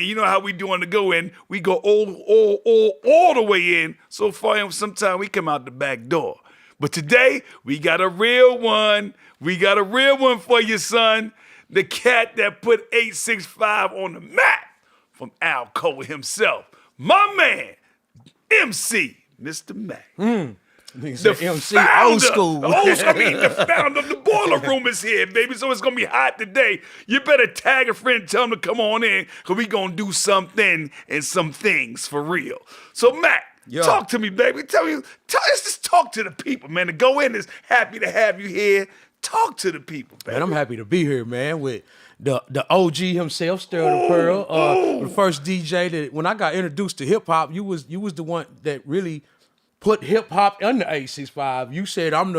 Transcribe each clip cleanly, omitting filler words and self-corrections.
in. You know how we do on the go in. We go all the way in. So far, sometimes we come out the back door. But today, we got a real one. We got a real one for you, son. The cat that put 865 on the map from Alcoa himself. My man, MC, Mr. Mac. The MC old school. The founder of the Boiler Room is here, baby. So it's gonna be hot today. You better tag a friend, tell him to come on in, cause we gonna do something and some things for real. So Mac, talk to me, baby. Let's just talk to the people, man. To go in is happy to have you here. Talk to the people, baby. Man, I'm happy to be here, man, with the OG himself, Sterl the Pearl. The first DJ that when I got introduced to hip hop, you was the one that really put hip hop under 865. You said I'm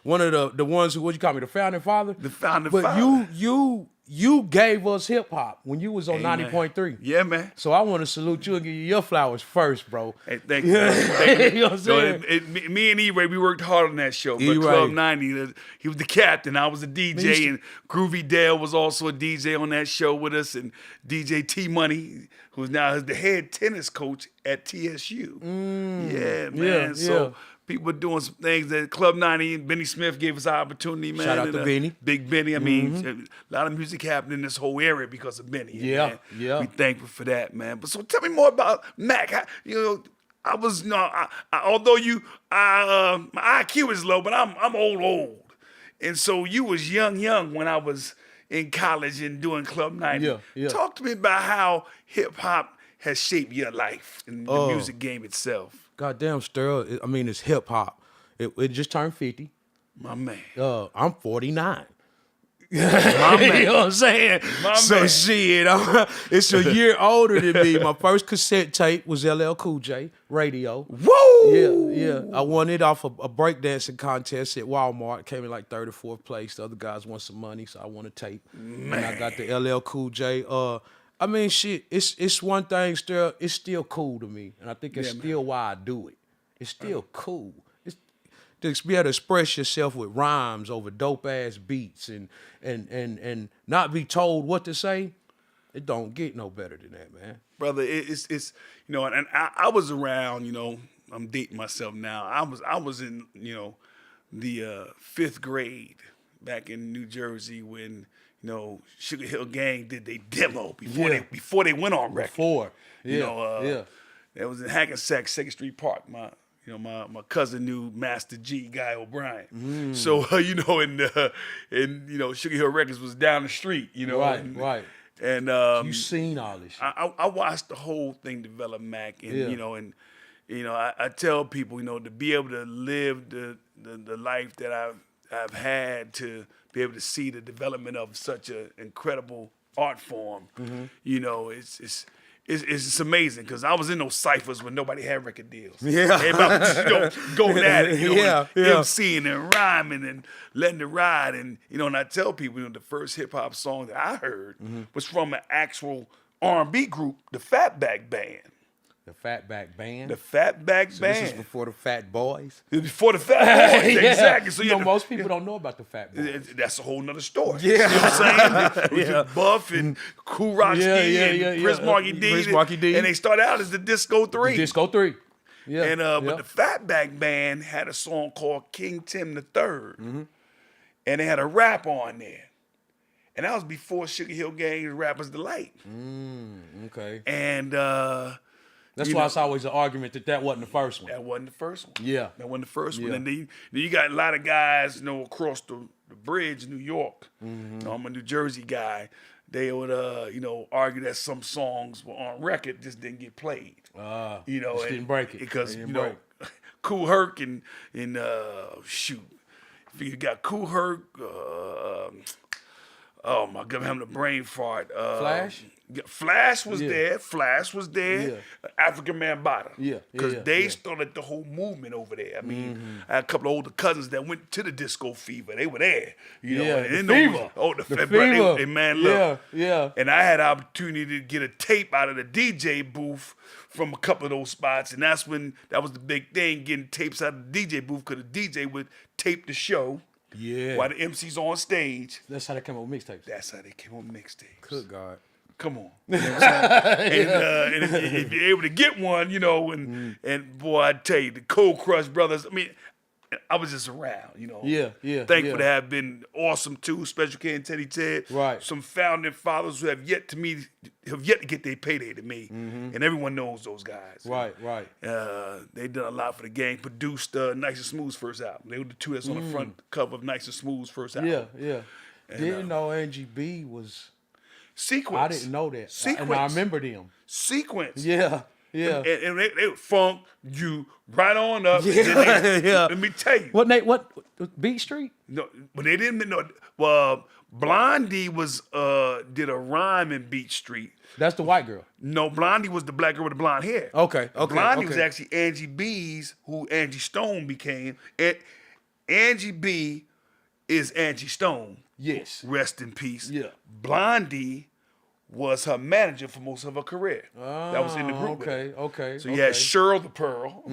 one of the ones who, what you call me, the founding father? The founding father. But you gave us hip hop when you was on 90.3. Yeah, man. So I want to salute you and give you your flowers first, bro. Hey, thank you. Thank you. You know what I'm saying? Me and E-Ray, we worked hard on that show. But E-Ray. Club 90, he was the captain. I was the DJ, and Groovy Dale was also a DJ on that show with us, and DJ T-Money, who's now the head tennis coach at TSU. Yeah, man. Yeah, so people doing some things at Club 90. Benny Smith gave us an opportunity, man. Shout out to Benny. Big Benny. I mean, a lot of music happening in this whole area because of Benny. Yeah, man. yeah. We thankful for that, man. But so tell me more about Mac. I was although my IQ is low, but I'm old. And so you was young when I was in college and doing Club 90. Yeah. Talk to me about how hip hop has shaped your life and the music game itself. Goddamn, Sterl. I mean, it's hip hop. It just turned 50. My man. I'm 49. My man. You know what I'm saying? Man. Shit, it's a year older than me. My first cassette tape was LL Cool J Radio. Whoa! Yeah. I won it off a breakdancing contest at Walmart. Came in like 34th place. The other guys won some money, so I won a tape. Man. And I got the LL Cool J. I mean, shit, it's one thing, still, it's still cool to me. And I think it's still why I do it. It's still cool. It's to be able to express yourself with rhymes over dope-ass beats and not be told what to say, it don't get no better than that, man. Brother, it's and I was around, I'm dating myself now. I was in, the 5th grade back in New Jersey when Sugar Hill Gang did their demo before they went on record. That was in Hackensack, 2nd Street Park. My cousin knew Master G, Guy O'Brien. So and Sugar Hill Records was down the street. Right. And you seen all this shit. I watched the whole thing develop, Mac, and I tell people to be able to live the life that I've had, to be able to see the development of such an incredible art form. It's amazing, because I was in those ciphers when nobody had record deals. Yeah. Everybody going at it, Yeah. MCing and rhyming and letting it ride. And, and I tell people, the first hip hop song that I heard was from an actual R&B group, the Fatback Band. The Fatback Band? The Fatback So Band. this is before the Fat Boys? Before the Fat Boys, exactly. So most people don't know about the Fat Boys. That's a whole nother story. Yeah. You know what I'm saying? It was Buff and Cool Rock and Chris Marky D. Chris Marky D. And they started out as the Disco 3. Disco 3. Yeah. And but the Fatback Band had a song called King Tim III. And they had a rap on there. And that was before Sugar Hill Gang's Rapper's Delight. Okay. And that's why it's always an argument that wasn't the first one. that wasn't the first one. Yeah. That wasn't the first one. Yeah. And then you got a lot of guys, across the bridge in New York. I'm a New Jersey guy. They would, argue that some songs were on record, just didn't get played. Just and didn't break it. because break. Kool Herc and shoot, you got Kool Herc. Oh my God, I'm having a brain fart. Flash? Flash was there. Flash was there. Yeah. African Bambaataa. Yeah. Because they started the whole movement over there. I mean, I had a couple of older cousins that went to the Disco Fever. They were there. The and Fever. The The Fever. Fever. They man, look. Yeah. And I had the opportunity to get a tape out of the DJ booth from a couple of those spots. And that was the big thing, getting tapes out of the DJ booth, because the DJ would tape the show. Yeah. While the MC's on stage. That's how they came up with mixtapes. That's how they came on mixtapes. Good God. Come on. You know what I'm saying? And if you're able to get one, you know, and boy, I tell you, the Cold Crush Brothers, I mean, I was just around, you know. Yeah. Thankful to have been awesome too, Special K and Teddy Ted. Right. Some founding fathers who have yet to get their payday to me. And everyone knows those guys. Right. They done a lot for the game. Produced Nice and Smooth's first album. They were the two that's on the front cover of Nice and Smooth's first album. Yeah. And, Didn't know Angie B was. Sequence. I didn't know that. Sequence. And I remember them. Sequence. Yeah. And they would funk you right on up. Yeah. Let me tell you. What Beat Street? No, but they didn't know. Well, Blondie was did a rhyme in Beach Street. That's the white girl. No, Blondie was the black girl with the blonde hair. Okay. Blondie was actually Angie B's, who Angie Stone became. And Angie B is Angie Stone. Yes. Rest in peace. Yeah. Blondie was her manager for most of her career. That was in the group. Okay. So you had Cheryl the Pearl,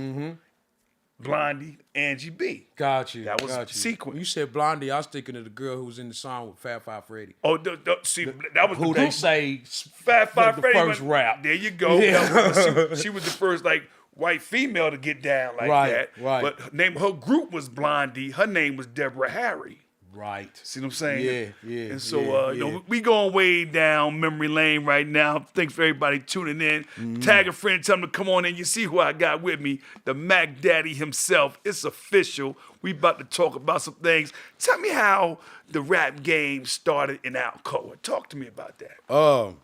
Blondie, Angie B. Got you. That was Sequence. You said Blondie, I was thinking of the girl who was in the song with Fat Five Freddy. Oh, see, that was Who the they group. say Fat Five the Freddy first went- rap. There you go. Yeah. She was the first like white female to get down like that. Right. But her group was Blondie. Her name was Deborah Harry. Right. See what I'm saying? Yeah. And so, you know, we going way down memory lane right now. Thanks for everybody tuning in. Tag a friend, tell them to come on in. You see who I got with me, the Mac Daddy himself. It's official. We about to talk about some things. Tell me how the rap game started in Alcoa. Talk to me about that.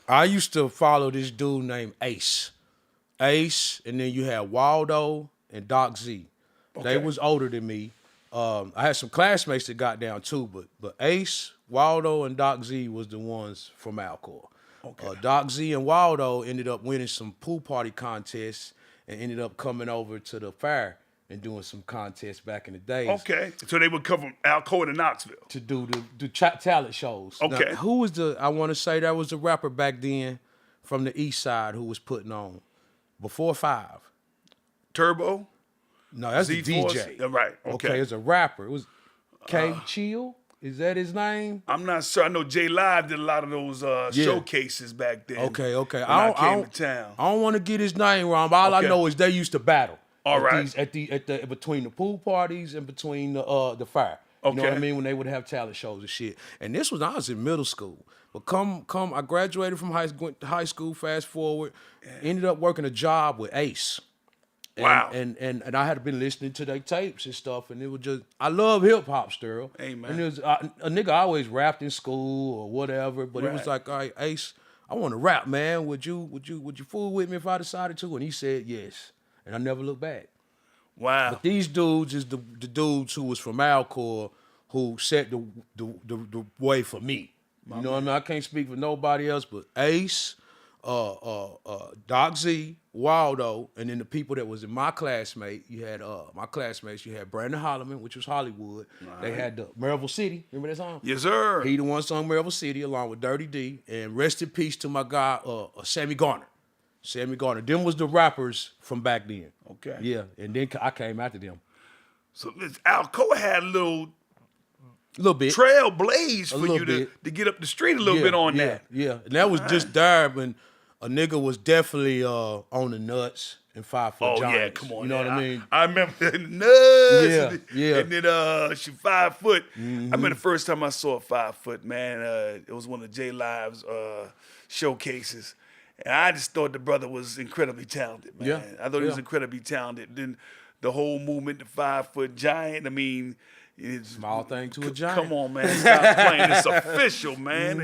I used to follow this dude named Ace, and then you had Waldo and Doc Z. They was older than me. I had some classmates that got down too, but Ace, Waldo, and Doc Z was the ones from Alcoa. Doc Z and Waldo ended up winning some pool party contests and ended up coming over to the fair and doing some contests back in the days. Okay. So they would come from Alcoa to Knoxville. To do the talent shows. Okay. Now, who was I want to say that was the rapper back then from the East Side who was putting on before 5. Turbo? No, that's the Z-Force? DJ. Yeah, right. Okay. It's a rapper. It was K Chill. Is that his name? I'm not sure. I know J Live did a lot of those showcases back then. Okay. When I came to town. I don't want to get his name wrong, but all I Okay. know is they used to battle. All at right. At between the pool parties and between the fair. You know what I Okay. mean? When they would have talent shows and shit. And this was I was in middle school. But I graduated from went to high school, fast forward, ended up working a job with Ace. And, Wow. And I had been listening to their tapes and stuff, and it was just I love hip hop, Sterl. Hey, man. And it was a nigga always rapped in school or whatever, but it was Right. like, all right, Ace, I want to rap, man. Would you fool with me if I decided to? And he said yes, and I never looked back. Wow. But these dudes is the dudes who was from Alcoa who set the way for me. You know what I mean? I can't speak for nobody else, but Ace, Doc Z, Waldo, and then the people that was in my classmate. You had my classmates. You had Brandon Holloman, which was Hollywood. They had the Maryville City. Remember that song? Yes, sir. He the one sung Maryville City along with Dirty D. And rest in peace to my guy Sammy Garner. Sammy Garner. Them was the rappers from back then. Okay. Yeah, and then I came after them. So Alcoa had a A little bit. trailblaze for little you bit. to get up the street a little bit on that. Yeah, and that was just there when a nigga was definitely on the nuts and 5 foot Oh giants. yeah, come on. You know man. what I mean? I remember the nuts. Yeah. And then she 5 foot. I remember the first time I saw a 5 foot, man. It was one of J Live's showcases. And I just thought the brother was incredibly talented, man. Yeah, I thought he was yeah. incredibly talented. Then the whole movement, the 5 foot giant, I mean, it's Small thing to a giant. Come on, man. Stop playing. It's official, man.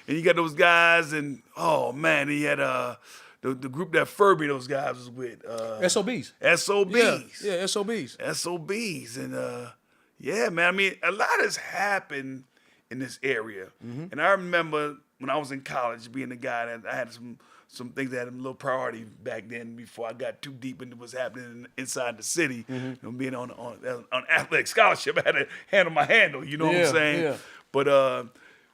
And you got those guys, and oh man, he had the group that Furby those guys was with. SOBs. SOBs. Yeah, SOBs. SOBs. And yeah, man, I mean, a lot has happened in this area. And I remember when I was in college being the guy that I had some things that had a little priority back then before I got too deep into what's happening inside the city. You know, being on athletic scholarship, I had to handle, you know what I'm Yeah, saying? yeah. But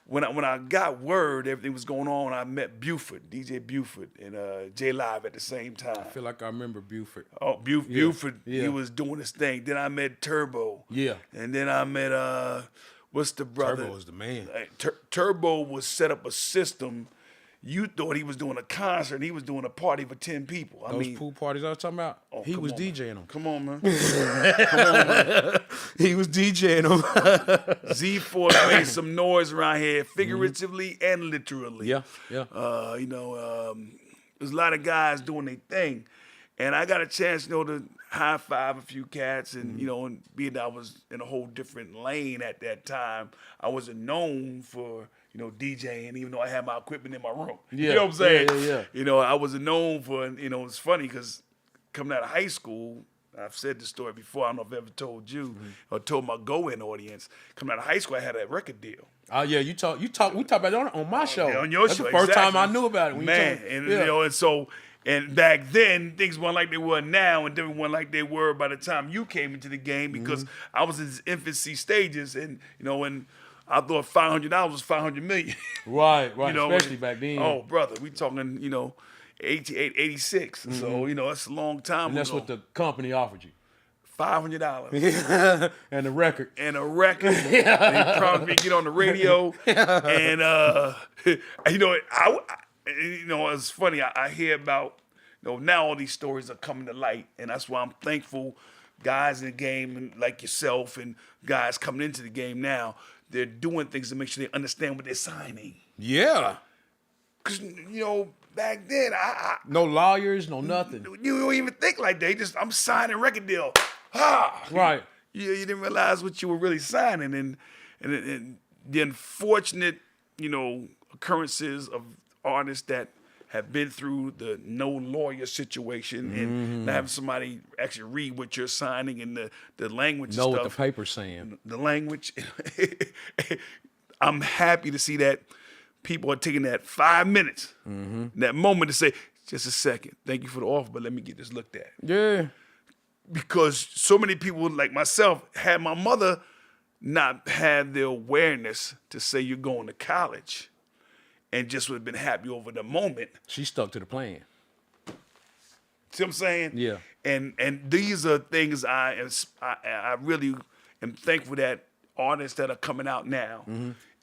when I got word everything was going on, I met Buford, DJ Buford, and J Live at the same time. I feel like I remember Buford. Oh, Buford, yeah. he was doing his thing. Then I met Turbo. Yeah. And then I met what's the brother? Turbo was the man. Turbo was set up a system you thought he was doing a concert and he was doing a party for 10 people. I Those mean, pool parties I was talking about, he come was on, DJing them. Come on, man. He was DJing them. Z-Force made some noise around here, figuratively and literally. Yeah, yeah. There's a lot of guys doing their thing. And I got a chance, to high five a few cats and, and being that I was in a whole different lane at that time, I wasn't known for, DJing, even though I had my equipment in my room. Yeah. You know what I'm saying? Yeah. I wasn't known for, it's funny because coming out of high school, I've said this story before, I don't know if I ever told you or told my go-in audience, coming out of high school, I had a record deal. Oh yeah, we talked about it on my show. Yeah, on your That's show, the first exactly. time I knew about it. When Man, you told me. and so and back then things weren't like they were now, and they weren't like they were by the time you came into the game because I was in its infancy stages, and and I thought $500 was $500 million. Right, especially back then. Oh, brother, we talking 88, 86. So that's a long time and that's ago. what the company offered you. $500 And a record. and a record. They promised me to get on the radio, and it's funny. I hear about now all these stories are coming to light, and that's why I'm thankful. Guys in the game and like yourself and guys coming into the game now, they're doing things to make sure they understand what they're signing. Yeah. Cause back then No lawyers, no nothing. you don't even think like that. I'm signing record deal. Right. You didn't realize what you were really signing, and the unfortunate, occurrences of artists that have been through the no lawyer situation and not having somebody actually read what you're signing and the language Know and stuff. what the paper's saying. The language. I'm happy to see that people are taking that 5 minutes, that moment to say, just a second, thank you for the offer, but let me get this looked at. Yeah. Because so many people like myself had my mother not had the awareness to say you're going to college and just would have been happy over the moment. She stuck to the plan. See what I'm saying? Yeah. And these are things I really am thankful that artists that are coming out now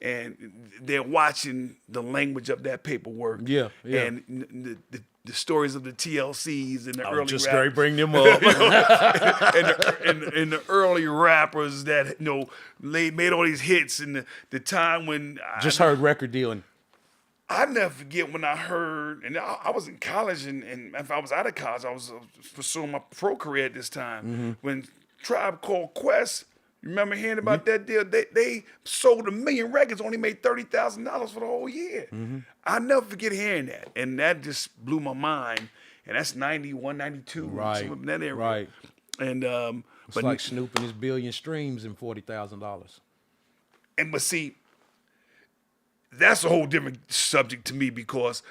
and they're watching the language of that paperwork. Yeah. And the stories of the TLCs and the early Just rappers. great, bring them up. and the early rappers that made all these hits in the time when Just heard record dealing. I never forget when I heard, and I was in college, and if I was out of college, I was pursuing my pro career at this time. When Tribe Called Quest, you remember hearing about that deal? They sold 1 million records, only made $30,000 for the whole year. I never forget hearing that, and that just blew my mind. And that's 91, 92, Right. somewhere in that area. Right. And It's like Snoop and his billion streams and $40,000. but see, that's a whole different subject to me because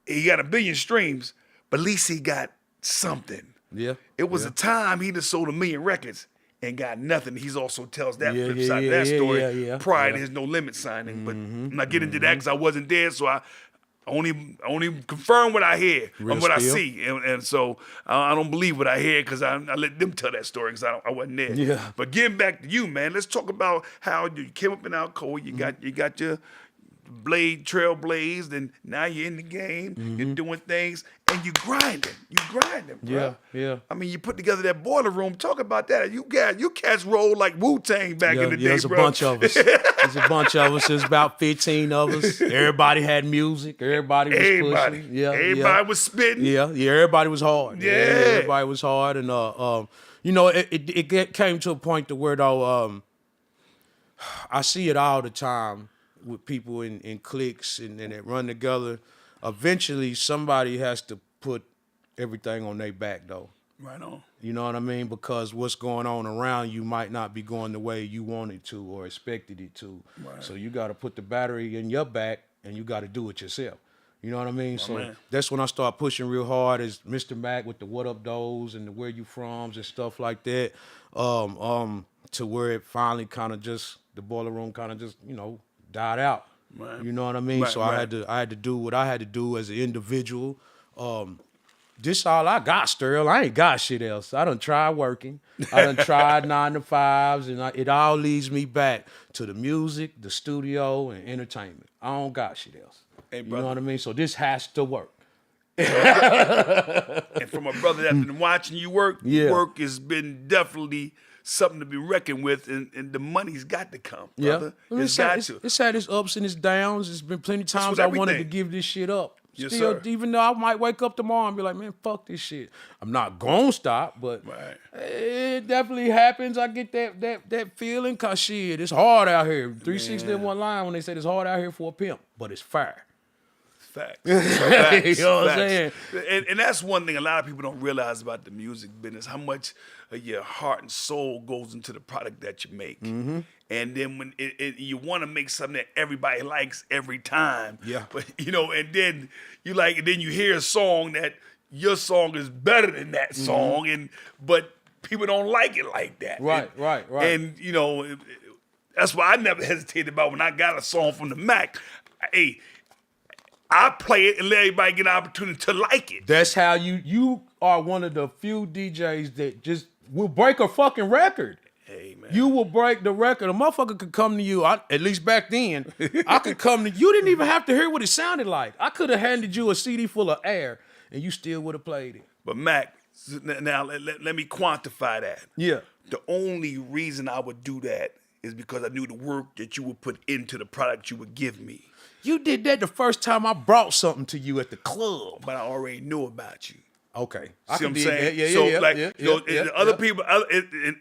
he got 1 billion streams, but at least he got something. Yeah. It was a time he just sold 1 million records and got nothing. He also tells that flip side of that story prior to his No Limit signing. But I'm not getting into that because I wasn't there, so I only confirm what I hear and what I see. And so I don't believe what I hear because I let them tell that story because I wasn't there. Yeah. But getting back to you, man, let's talk about how you came up in Alcoa. You got your trail blazed, and now you're in the game. You're doing things, and you grinding, bro. Yeah. I mean, you put together that boiler room. Talk about that. You cats roll like Wu-Tang back in the day, there's bro. a bunch of us. There's a bunch of us. There's about 15 of us. Everybody had music. Everybody was pushing. Everybody was spitting. Yeah. Everybody was hard. Yeah. Everybody was hard, and it came to a point to where though, I see it all the time with people in cliques and that run together. Eventually, somebody has to put everything on their back, though. Right on. You know what I mean? Because what's going on around you might not be going the way you wanted to or expected it to. Right. So you got to put the battery in your back, and you got to do it yourself. You know what I mean? Man. That's when I start pushing real hard as Mr. Mac with the What Up Does and the Where You Froms and stuff like that, to where it finally kind of just, the boiler room kind of just, died out. Right. You know what I mean? Right, So I had to do what I had to do as an individual. This all I got, Sterl. I ain't got shit else. I done tried working. I done tried 9 to 5s, and it all leads me back to the music, the studio, and entertainment. I don't got shit else. Hey, You know brother. what I mean? So this has to work. And from a brother that's been watching you work, Yeah. work has been definitely something to be reckoned with, and the money's got to come, Yeah. brother. I mean, It's got to. it's had its ups and its downs. There's been plenty of That's times with I wanted to everything. give this shit up. Yes, Still, sir. even though I might wake up tomorrow and be like, man, fuck this shit. I'm not gonna stop, but Right. it definitely happens. I get that feeling, cause shit, it's hard out here. 360 in one line when they say it's hard out here for a pimp, but it's fire. Facts. You Facts. know what I'm Facts. saying? And that's one thing a lot of people don't realize about the music business, how much of your heart and soul goes into the product that you make. Mm-hmm. And then when you want to make something that everybody likes every time. Yeah. But and then then you hear a song that your song is better than that song, but people don't like it like that. Right, right. And that's why I never hesitated about when I got a song from the Mac. Hey, I play it and let everybody get an opportunity to like it. That's how you are one of the few DJs that just will break a fucking record. Hey, man. You will break the record. A motherfucker could come to you, at least back then, I could come to you. Didn't even have to hear what it sounded like. I could have handed you a CD full of air and you still would have played it. But Mac, now let me quantify that. Yeah. The only reason I would do that is because I knew the work that you would put into the product you would give me. You did that the first time I brought something to you at the club. But I already knew about you. Okay. See what I'm dig saying? that. Yeah, So yeah, like, yeah, other people,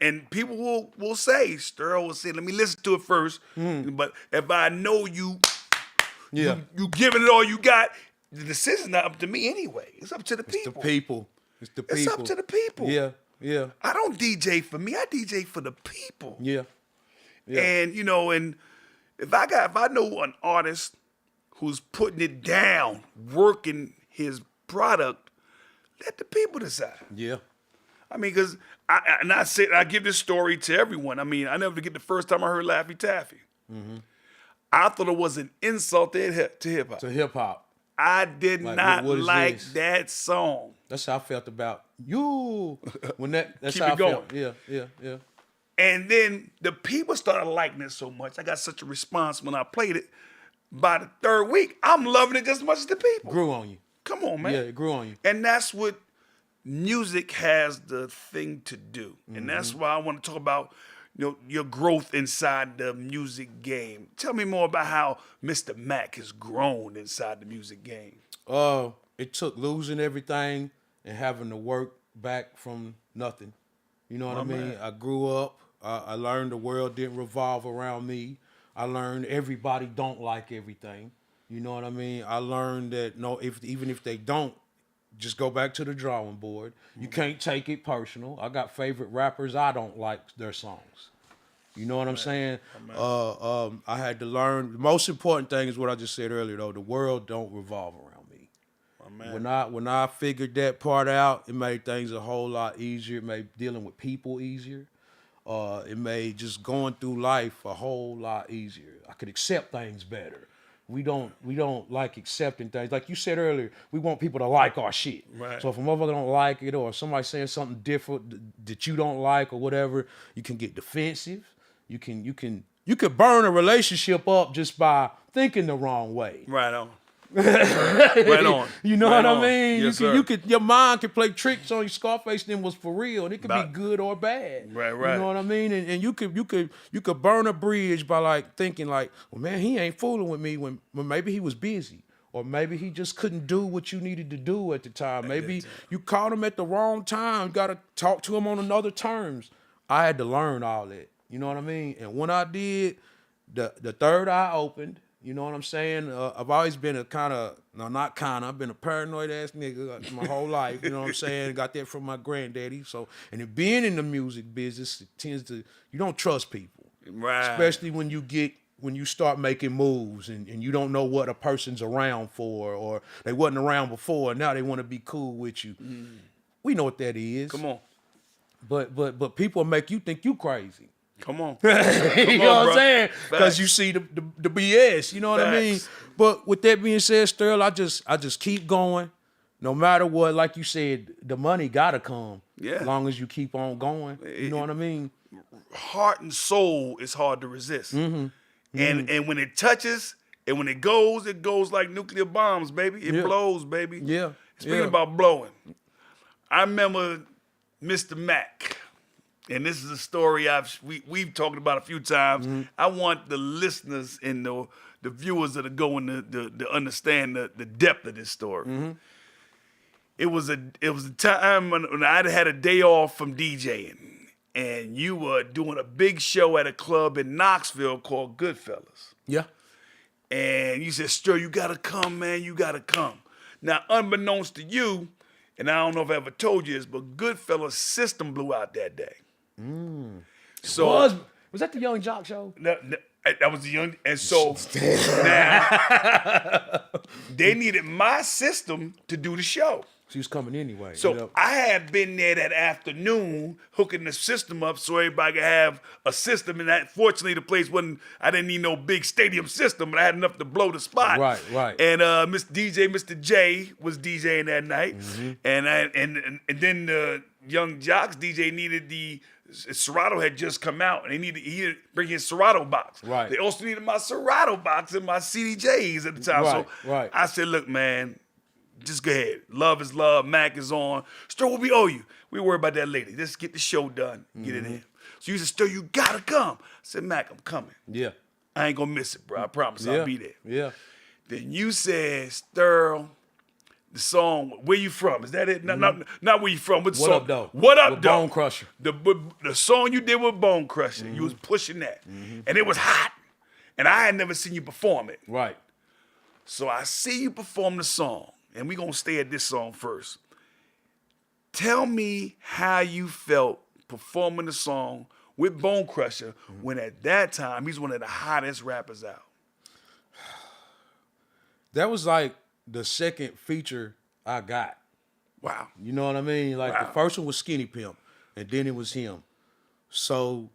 and people will say, Sterl will say, let me listen to it first. But if I know you giving it all you got, the decision's not up to me anyway. It's up to the people. The people. It's the people. It's up to the people. Yeah, yeah, I don't DJ for me. I DJ for the people. yeah. Yeah. And and if I know an artist who's putting it down, working his product, let the people decide. Yeah. I mean, because I give this story to everyone. I mean, I never forget the first time I heard Laffy Taffy. Mm-hmm. I thought it was an insult to hip hop. To hip hop. I did Like, not what is like this? that song. That's how I felt about you. That's Keep how it I going. felt. Yeah, yeah, yeah. And then the people started liking it so much. I got such a response when I played it. By the third week, I'm loving it just as much as the people. Grew on you. Come on, man. Yeah, it grew on you. And that's what music has the thing to do. And that's why I want to talk about your growth inside the music game. Tell me more about how Mr. Mac has grown inside the music game. It took losing everything and having to work back from nothing. You know what I mean? man. I grew up. I learned the world didn't revolve around me. I learned everybody don't like everything. You know what I mean? I learned that even if they don't, just go back to the drawing board. You can't take it personal. I got favorite rappers. I don't like their songs. You know what I'm saying? I had to learn. The most important thing is what I just said earlier, though. The world don't revolve around me. When I figured that part out, it made things a whole lot easier. It made dealing with people easier. It made just going through life a whole lot easier. I could accept things better. We don't like accepting things. Like you said earlier, we want people to like our shit. Right. So if a motherfucker don't like it, or if somebody saying something different that you don't like or whatever, you can get defensive. You could burn a relationship up just by thinking the wrong way. Right on. Right on. You know Right what I on. mean? Yes, Your mind can play tricks on your Scarface then was for real, and it could be About- good or bad. Right. You know what I mean? And you could burn a bridge by like thinking like, well, man, he ain't fooling with me when maybe he was busy. Or maybe he just couldn't do what you needed to do at the time. Maybe you caught him at the wrong time. You got to talk to him on another terms. I had to learn all that. You know what I mean? And when I did, the third eye opened. You know what I'm saying? I've always been I've been a paranoid ass nigga my whole life. You know what I'm saying? Got that from my granddaddy. So, and it being in the music business, you don't trust people. Right. Especially when you start making moves and you don't know what a person's around for, or they wasn't around before and now they want to be cool with you. We know what that is. Come on. But people make you think you crazy. Come on. You know what I'm saying? Facts. Because you see the BS. You know what I mean? Facts. But with that being said, Sterl, I just keep going. No matter what, like you said, the money gotta come. Yeah. As long as you keep on going. You know what I mean? Heart and soul is hard to resist. And when it touches, And when it goes like nuclear bombs, baby. It blows, baby. Yeah. Speaking about blowing, I remember Mr. Mac, and this is a story we've talked about a few times. I want the listeners and the viewers that are going to understand the depth of this story. It was a time when I had a day off from DJing, and you were doing a big show at a club in Knoxville called Goodfellas. Yeah. And you said, Sterl, you gotta come, man, you gotta come. Now, unbeknownst to you, and I don't know if I ever told you this, but Goodfellas system blew out that day. So Was that the Young Jock show? that was the young, and so now they needed my system to do the show. She was coming anyway. So I had been there that afternoon hooking the system up so everybody could have a system. And that, fortunately, the place wasn't, I didn't need no big stadium system, but I had enough to blow the spot. Right. And Mr. J was DJing that night. And then the Young Jocks DJ needed Serato had just come out, and he needed bring his Serato box. Right. They also needed my Serato box and my CDJs at the time. Right. I said, look, man, just go ahead. Love is love. Mac is on. Sterl, what we owe you? We worry about that later. Let's get the show done. Get it in. So you said, Sterl, you gotta come. I said, Mac, I'm coming. Yeah. I ain't gonna miss it, bro. I promise I'll be there. Yeah. Then you said, Sterl, the song, where you from? Is that it? Not where you from. What Up, though? What up, with though? Bone Crusher. The song you did with Bone Crusher, you was pushing that. And it was hot. And I had never seen you perform it. Right. So I see you perform the song. And we're going to stay at this song first. Tell me how you felt performing the song with Bone Crusher when at that time he's one of the hottest rappers out. That was like the second feature I got. Wow. You know what I mean? Like the first one was Skinny Pimp, and then it was him. So,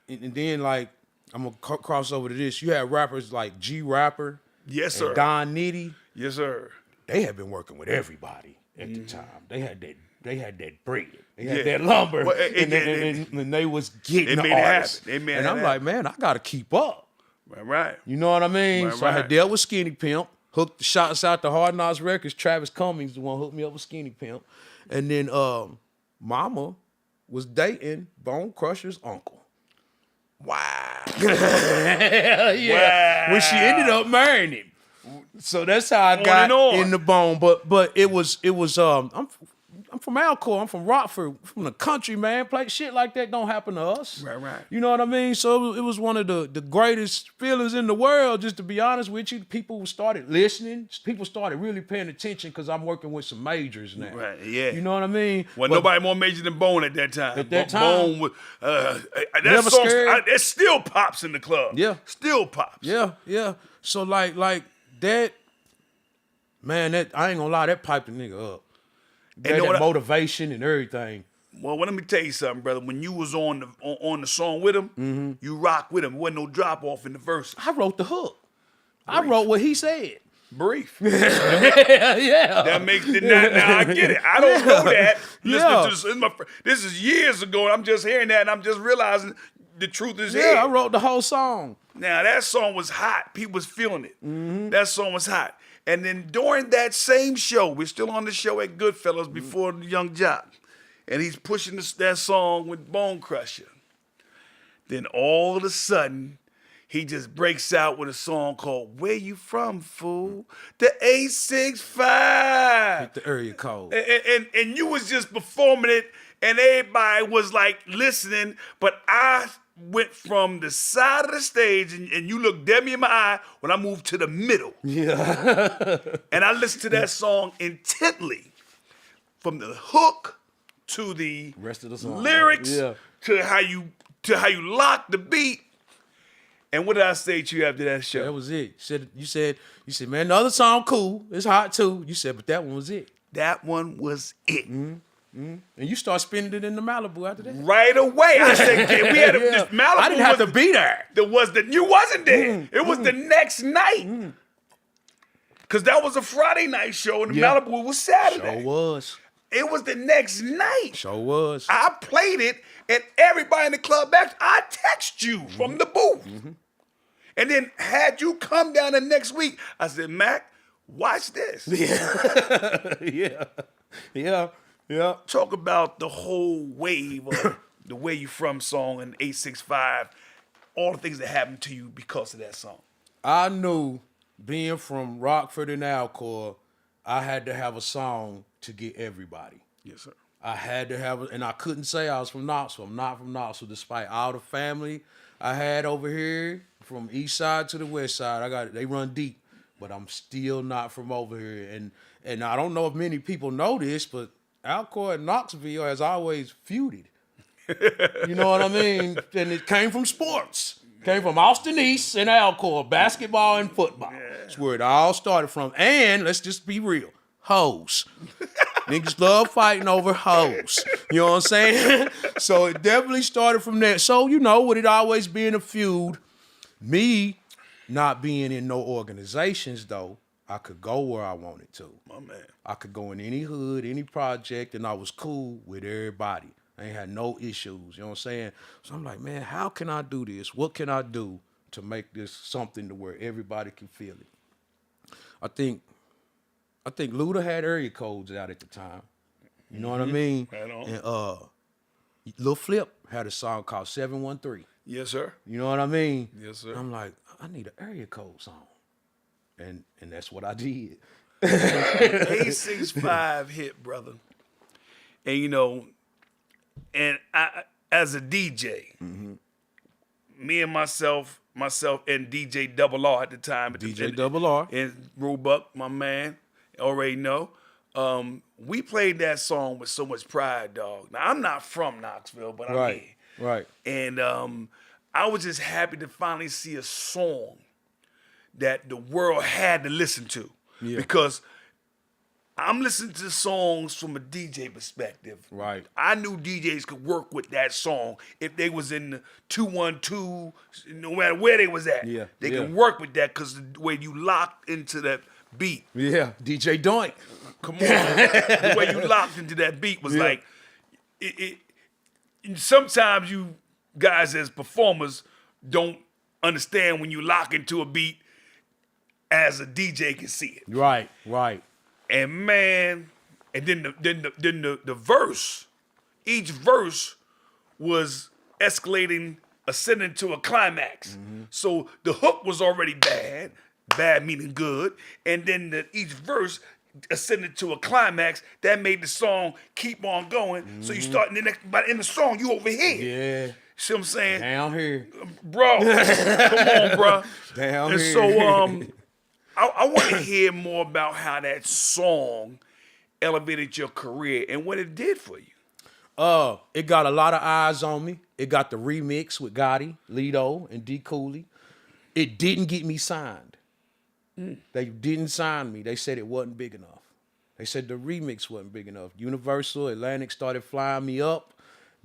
and then like, I'm going to cross over to this. You had rappers like G Rapper. Yes, sir. And Don Nitty. Yes, sir. They had been working with everybody at the time. They had that bread. They had that lumber. Well, and they was getting They the made it artists. happen. They made and it I'm like, man, I got to keep up. Right. You know what I mean? Right, So I had right. dealt with Skinny Pimp, hooked the shots out to Hard Knocks Records. Travis Cummings, the one who hooked me up with Skinny Pimp. And then Mama was dating Bone Crusher's uncle. Wow. Yeah. Wow. When she ended up marrying him. So that's how I On got and on. in the Bone. But it was I'm from Alcoa. I'm from Rockford, from the country, man. Shit like that don't happen to us. Right. You know what I mean? So it was one of the greatest feelings in the world, just to be honest with you. People started listening. People started really paying attention because I'm working with some majors now. Right, yeah. You know what I mean? Well, nobody more major than Bone at that time. At that time. Bone was, that Never song, Scared. it still pops in the club. Yeah. Still pops. Yeah. So like that, man, that I ain't gonna lie, that piped the nigga up. That motivation and everything. Well, let me tell you something, brother. When you was on the song with him, you rock with him. There wasn't no drop off in the verse. I wrote the hook. I wrote what he said. Brief. Yeah. That makes it. Now I get it. I don't know that. Yeah. Listen to this is years ago, and I'm just hearing that, and I'm just realizing the truth is here. Yeah, I wrote the whole song. Now, that song was hot. People was feeling it. That song was hot. And then during that same show, we're still on the show at Goodfellas before the Young Jock, and he's pushing that song with Bone Crusher. Then all of a sudden, he just breaks out with a song called Where You From, Fool? The 865. Hit the area code. And you was just performing it, and everybody was like listening, but I went from the side of the stage, and you looked dead me in my eye when I moved to the middle. Yeah. And I listened to that song intently, from the hook to the Rest of the song. lyrics Yeah. to how you lock the beat. And what did I say to you after that show? That was it. You said, man, the other song cool. It's hot too. You said, but that one was it. That one was it. And you start spinning it in the Malibu after that. Right away. I said, we had this Malibu. I didn't have to be there. You wasn't there. It was the next night. Because that was a Friday night show, and the Malibu was Saturday. Sure was. It was the next night. Sure was. I played it, and everybody in the club back, I text you from the booth. And then had you come down the next week, I said, Mac, watch this. Yeah. Talk about the whole wave of the Where You From song and 865, all the things that happened to you because of that song. I knew being from Rockford and Alcor, I had to have a song to get everybody. Yes, sir. I had to have it, and I couldn't say I was from Knoxville. I'm not from Knoxville, despite all the family I had over here, from east side to the west side. They run deep, but I'm still not from over here. And I don't know if many people know this, but Alcor and Knoxville has always feuded. You know what I mean? And it came from sports. Came from Austin East and Alcor, basketball and football. Yeah. That's where it all started from. And let's just be real, hoes. Niggas love fighting over hoes. You know what I'm saying? So it definitely started from there. So, with it always being a feud, me not being in no organizations, though, I could go where I wanted to. My man. I could go in any hood, any project, and I was cool with everybody. I ain't had no issues, you know what I'm saying? So I'm like, man, how can I do this? What can I do to make this something to where everybody can feel it? I think Luda had area codes out at the time. You know what I mean? Right on. And Lil Flip had a song called 713. Yes, sir. You know what I mean? Yes, sir. I'm like, I need an area code song. And that's what I did. 865 hit, brother. And and I, as a DJ, me and myself and DJ Double R at the time. DJ Double R. And Roebuck, my man, already know. We played that song with so much pride, dog. Now, I'm not from Knoxville, but I'm here. Right. And I was just happy to finally see a song that the world had to listen to. Yeah. Because I'm listening to songs from a DJ perspective. Right. I knew DJs could work with that song if they was in the 212, no matter where they was at. Yeah, They yeah. can work with that because the way you locked into that beat. Yeah, DJ Doink. Come on. The way you locked into that beat was like, sometimes you guys as performers don't understand when you lock into a beat as a DJ can see it. Right. And man, and then the verse, each verse was escalating, ascending to a climax. So the hook was already bad meaning good, and then each verse ascended to a climax that made the song keep on going. So you start but in the song you over here. Yeah. See what I'm saying? Down here. Bro, come on, bro. Down And here. so I want to hear more about how that song elevated your career and what it did for you. It got a lot of eyes on me. It got the remix with Gotti, Lido, and D. Cooley. It didn't get me signed. They didn't sign me. They said it wasn't big enough. They said the remix wasn't big enough. Universal, Atlantic started flying me up.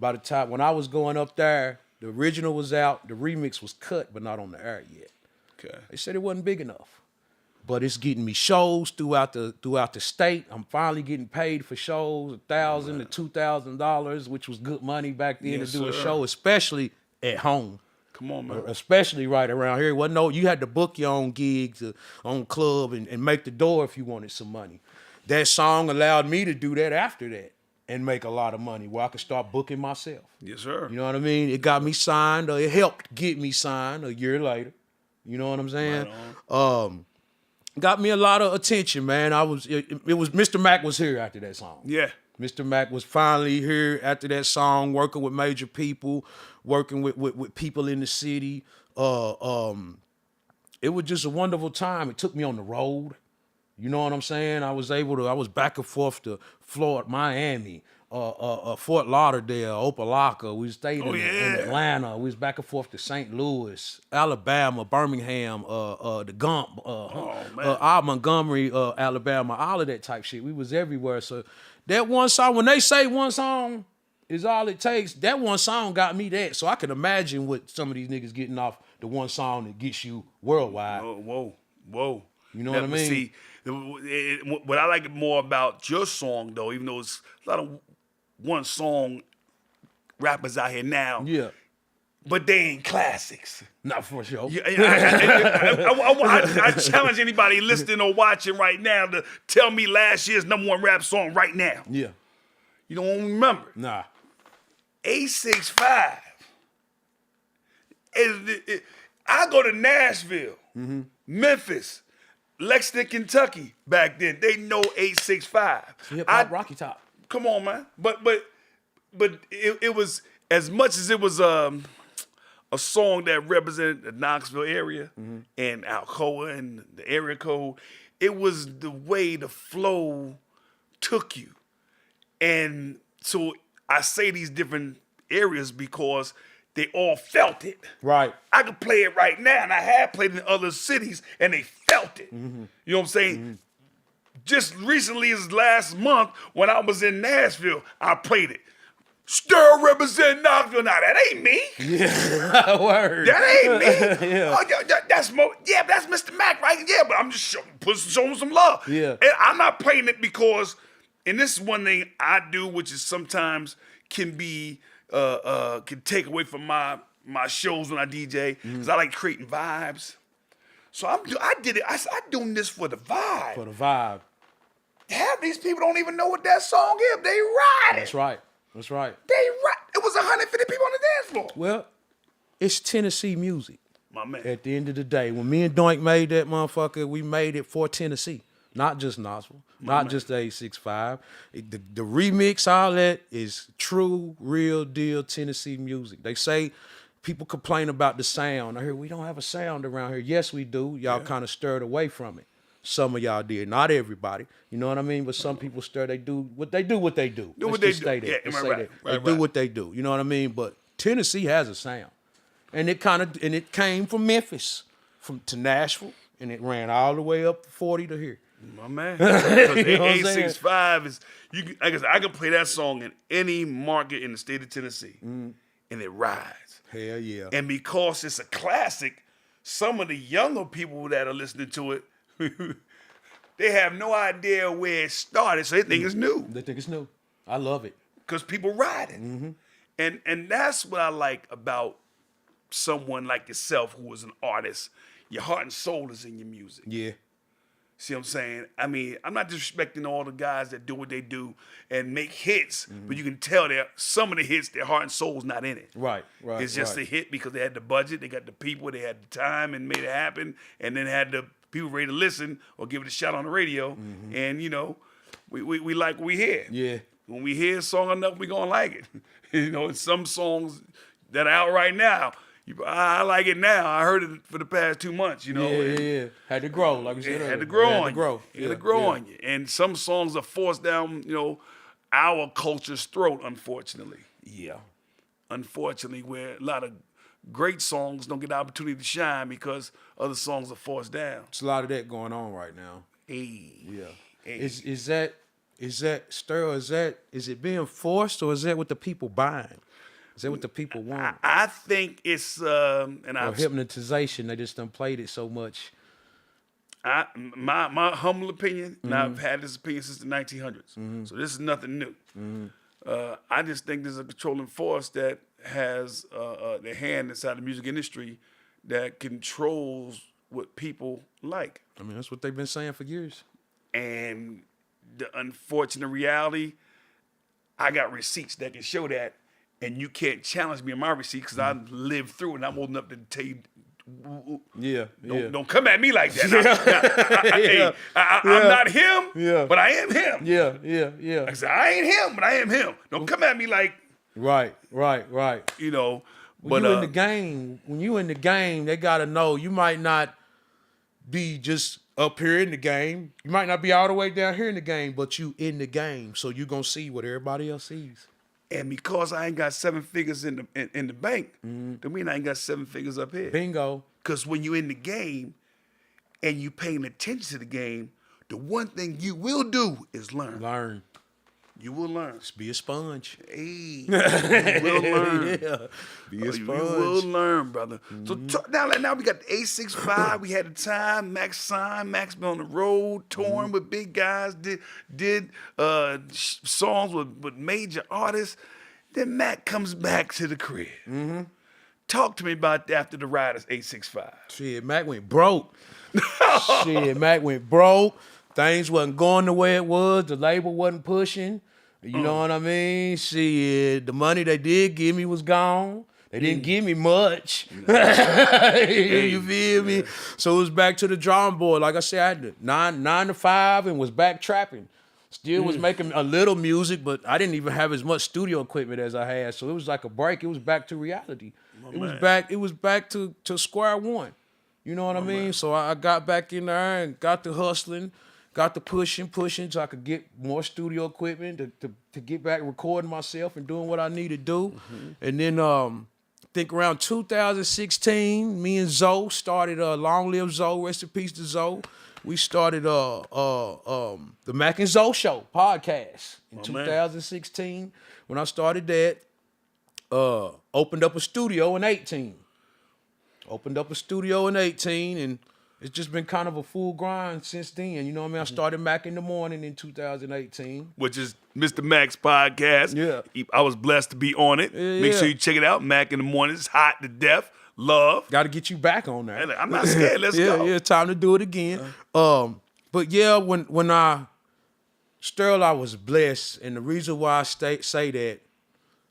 By the time when I was going up there, the original was out. The remix was cut, but not on the air yet. Okay. They said it wasn't big enough. But it's getting me shows throughout the state. I'm finally getting paid for shows, $1,000 to $2,000, which was good money back then Yes, to do a sir. show, especially at home. Come on, man. Especially right around here. You had to book your own gigs, own club, and make the door if you wanted some money. That song allowed me to do that after that and make a lot of money where I could start booking myself. Yes, sir. You know what I mean? It got me signed, or it helped get me signed a year later. You know what I'm saying? Right Got me a lot of attention, man. It was Mr. Mac was here after that song. Yeah. Mr. Mac was finally here after that song, working with major people, working with people in the city. It was just a wonderful time. It took me on the road. You know what I'm saying? I was back and forth to Florida, Miami, Fort Lauderdale, Opelika. We stayed in Atlanta. We was back and forth to St. Louis, Alabama, Birmingham, the Gump, Montgomery, Alabama, all of that type shit. We was everywhere. So that one song, when they say one song is all it takes, that one song got me that. So I can imagine what some of these niggas getting off the one song that gets you worldwide. Whoa. You know what I mean? See, what I like more about your song, though, even though it's a lot of one song rappers out here now. Yeah. but they ain't classics. Not for sure. Yeah, I challenge anybody listening or watching right now to tell me last year's #1 rap song right now. Yeah. You don't remember. Nah. 865. I go to Nashville, Memphis, Lexington, Kentucky back then. They know 865. Hip Hop Rocky Top. Come on, man. But it was, as much as it was a song that represented the Knoxville area and Alcoa and the area code, it was the way the flow took you. And so I say these different areas because they all felt it. Right. I could play it right now, and I have played it in other cities, and they felt it. You know what I'm saying? Just recently, as last month, when I was in Nashville, I played it. Sterl represent Knoxville. Now, that ain't me. Yeah. Word. That ain't me. Yeah. Oh, that's that's Mr. Mac, right? Yeah, but I'm just showing some love. Yeah. And I'm not playing it because, and this is one thing I do, which is sometimes can be, can take away from my shows when I DJ, because I like creating vibes. So I did it. I'm doing this for the vibe. For the vibe. Half these people don't even know what that song is. They ride it. That's right. That's right. They ride. It was 150 people on the dance floor. Well, it's Tennessee music. My man. At the end of the day, when me and Doink made that motherfucker, we made it for Tennessee. Not just Knoxville. Not just the 865. The remix, all that is true, real deal Tennessee music. They say people complain about the sound. I hear we don't have a sound around here. Yes, we do. Y'all kind of stirred away from it. Some of y'all did. Not everybody. You know what I mean? But some people stir. They do what they do. Do what they do. Yeah, right, right, they do what they do. You know what I mean? But Tennessee has a sound, and it came from Memphis, to Nashville, and it ran all the way up 40 to here. My man. Because You know what I'm 865 is, like I said, I can play that song in any market in the state of Tennessee, and it rides. Hell yeah. And because it's a classic, some of the younger people that are listening to it, they have no idea where it started, so they think it's new. They think it's new. I love it. Because people ride it. And that's what I like about someone like yourself who is an artist. Your heart and soul is in your music. Yeah. See what I'm saying? I mean, I'm not disrespecting all the guys that do what they do and make hits, but you can tell that some of the hits, their heart and soul's not in it. Right. It's just a hit because they had the budget, they got the people, they had the time and made it happen, and then had the people ready to listen or give it a shot on the radio. And, you know, we like what we hear. Yeah. When we hear a song enough, we gonna like it. You know, and some songs that are out right now, I like it now. I heard it for the past 2 months, you know. Yeah. Had to grow, like we said earlier. Had to grow on you. you. Had to grow on you. And some songs are forced down, you know, our culture's throat, unfortunately. Yeah. Unfortunately, where a lot of great songs don't get the opportunity to shine because other songs are forced down. It's a lot of that going on right now. Hey. Yeah. Hey. Is that Sterl, is it being forced, or is that what the people buying? Is that what the people want? I think it's Or hypnotization, they just done played it so much. My humble opinion, and I've had this opinion since the 1900s, so this is nothing new. I just think there's a controlling force that has their hand inside the music industry that controls what people like. I mean, that's what they've been saying for years. And the unfortunate reality, I got receipts that can show that, and you can't challenge me on my receipts because I lived through it and I'm old enough to tell you, don't come at me like that. I'm not him, but I am him. Yeah. Like I said, I ain't him, but I am him. Don't come at me like, Right. you know. When But you in the game, they gotta know you might not be just up here in the game. You might not be all the way down here in the game, but you in the game, so you gonna see what everybody else sees. And because I ain't got 7 figures in the bank, that mean I ain't got 7 figures up here. Bingo. Because when you in the game and you paying attention to the game, the one thing you will do is learn. Learn. You will learn. Just be a sponge. Hey, you will learn. Yeah. Be a sponge. You will learn, brother. So now we got the 865. We had the time. Max signed. Max been on the road, touring with big guys. Did songs with major artists. Then Mac comes back to the crib. Talk to me about after the Riders 865. Shit, Mac went broke. Shit, Mac went broke. Things wasn't going the way it was. The label wasn't pushing. You know what I mean? Shit, the money they did give me was gone. They didn't give me much. You feel me? So it was back to the drawing board. Like I said, I had 9 to 5 and was back trapping. Still was making a little music, but I didn't even have as much studio equipment as I had. So it was like a break. It was back to reality. It was back to square one. You know what I mean? So I got back in there and got to hustling, got to pushing so I could get more studio equipment to get back recording myself and doing what I need to do. And then I think around 2016, me and Zoe started Long Live Zoe, rest in peace to Zoe. We started the Mac and Zoe Show podcast in 2016. When I started that, opened up a studio in 18. And it's just been kind of a full grind since then. You know what I mean? I started Mac in the Morning in 2018. Which is Mr. Mac's podcast. Yeah. I was blessed to be on it. Make sure you check it out. Mac in the Morning. It's hot to death. Love. Got to get you back on that. I'm not scared. Let's go. Yeah, time to do it again. But yeah, when I Sterl, I was blessed, and the reason why I say that,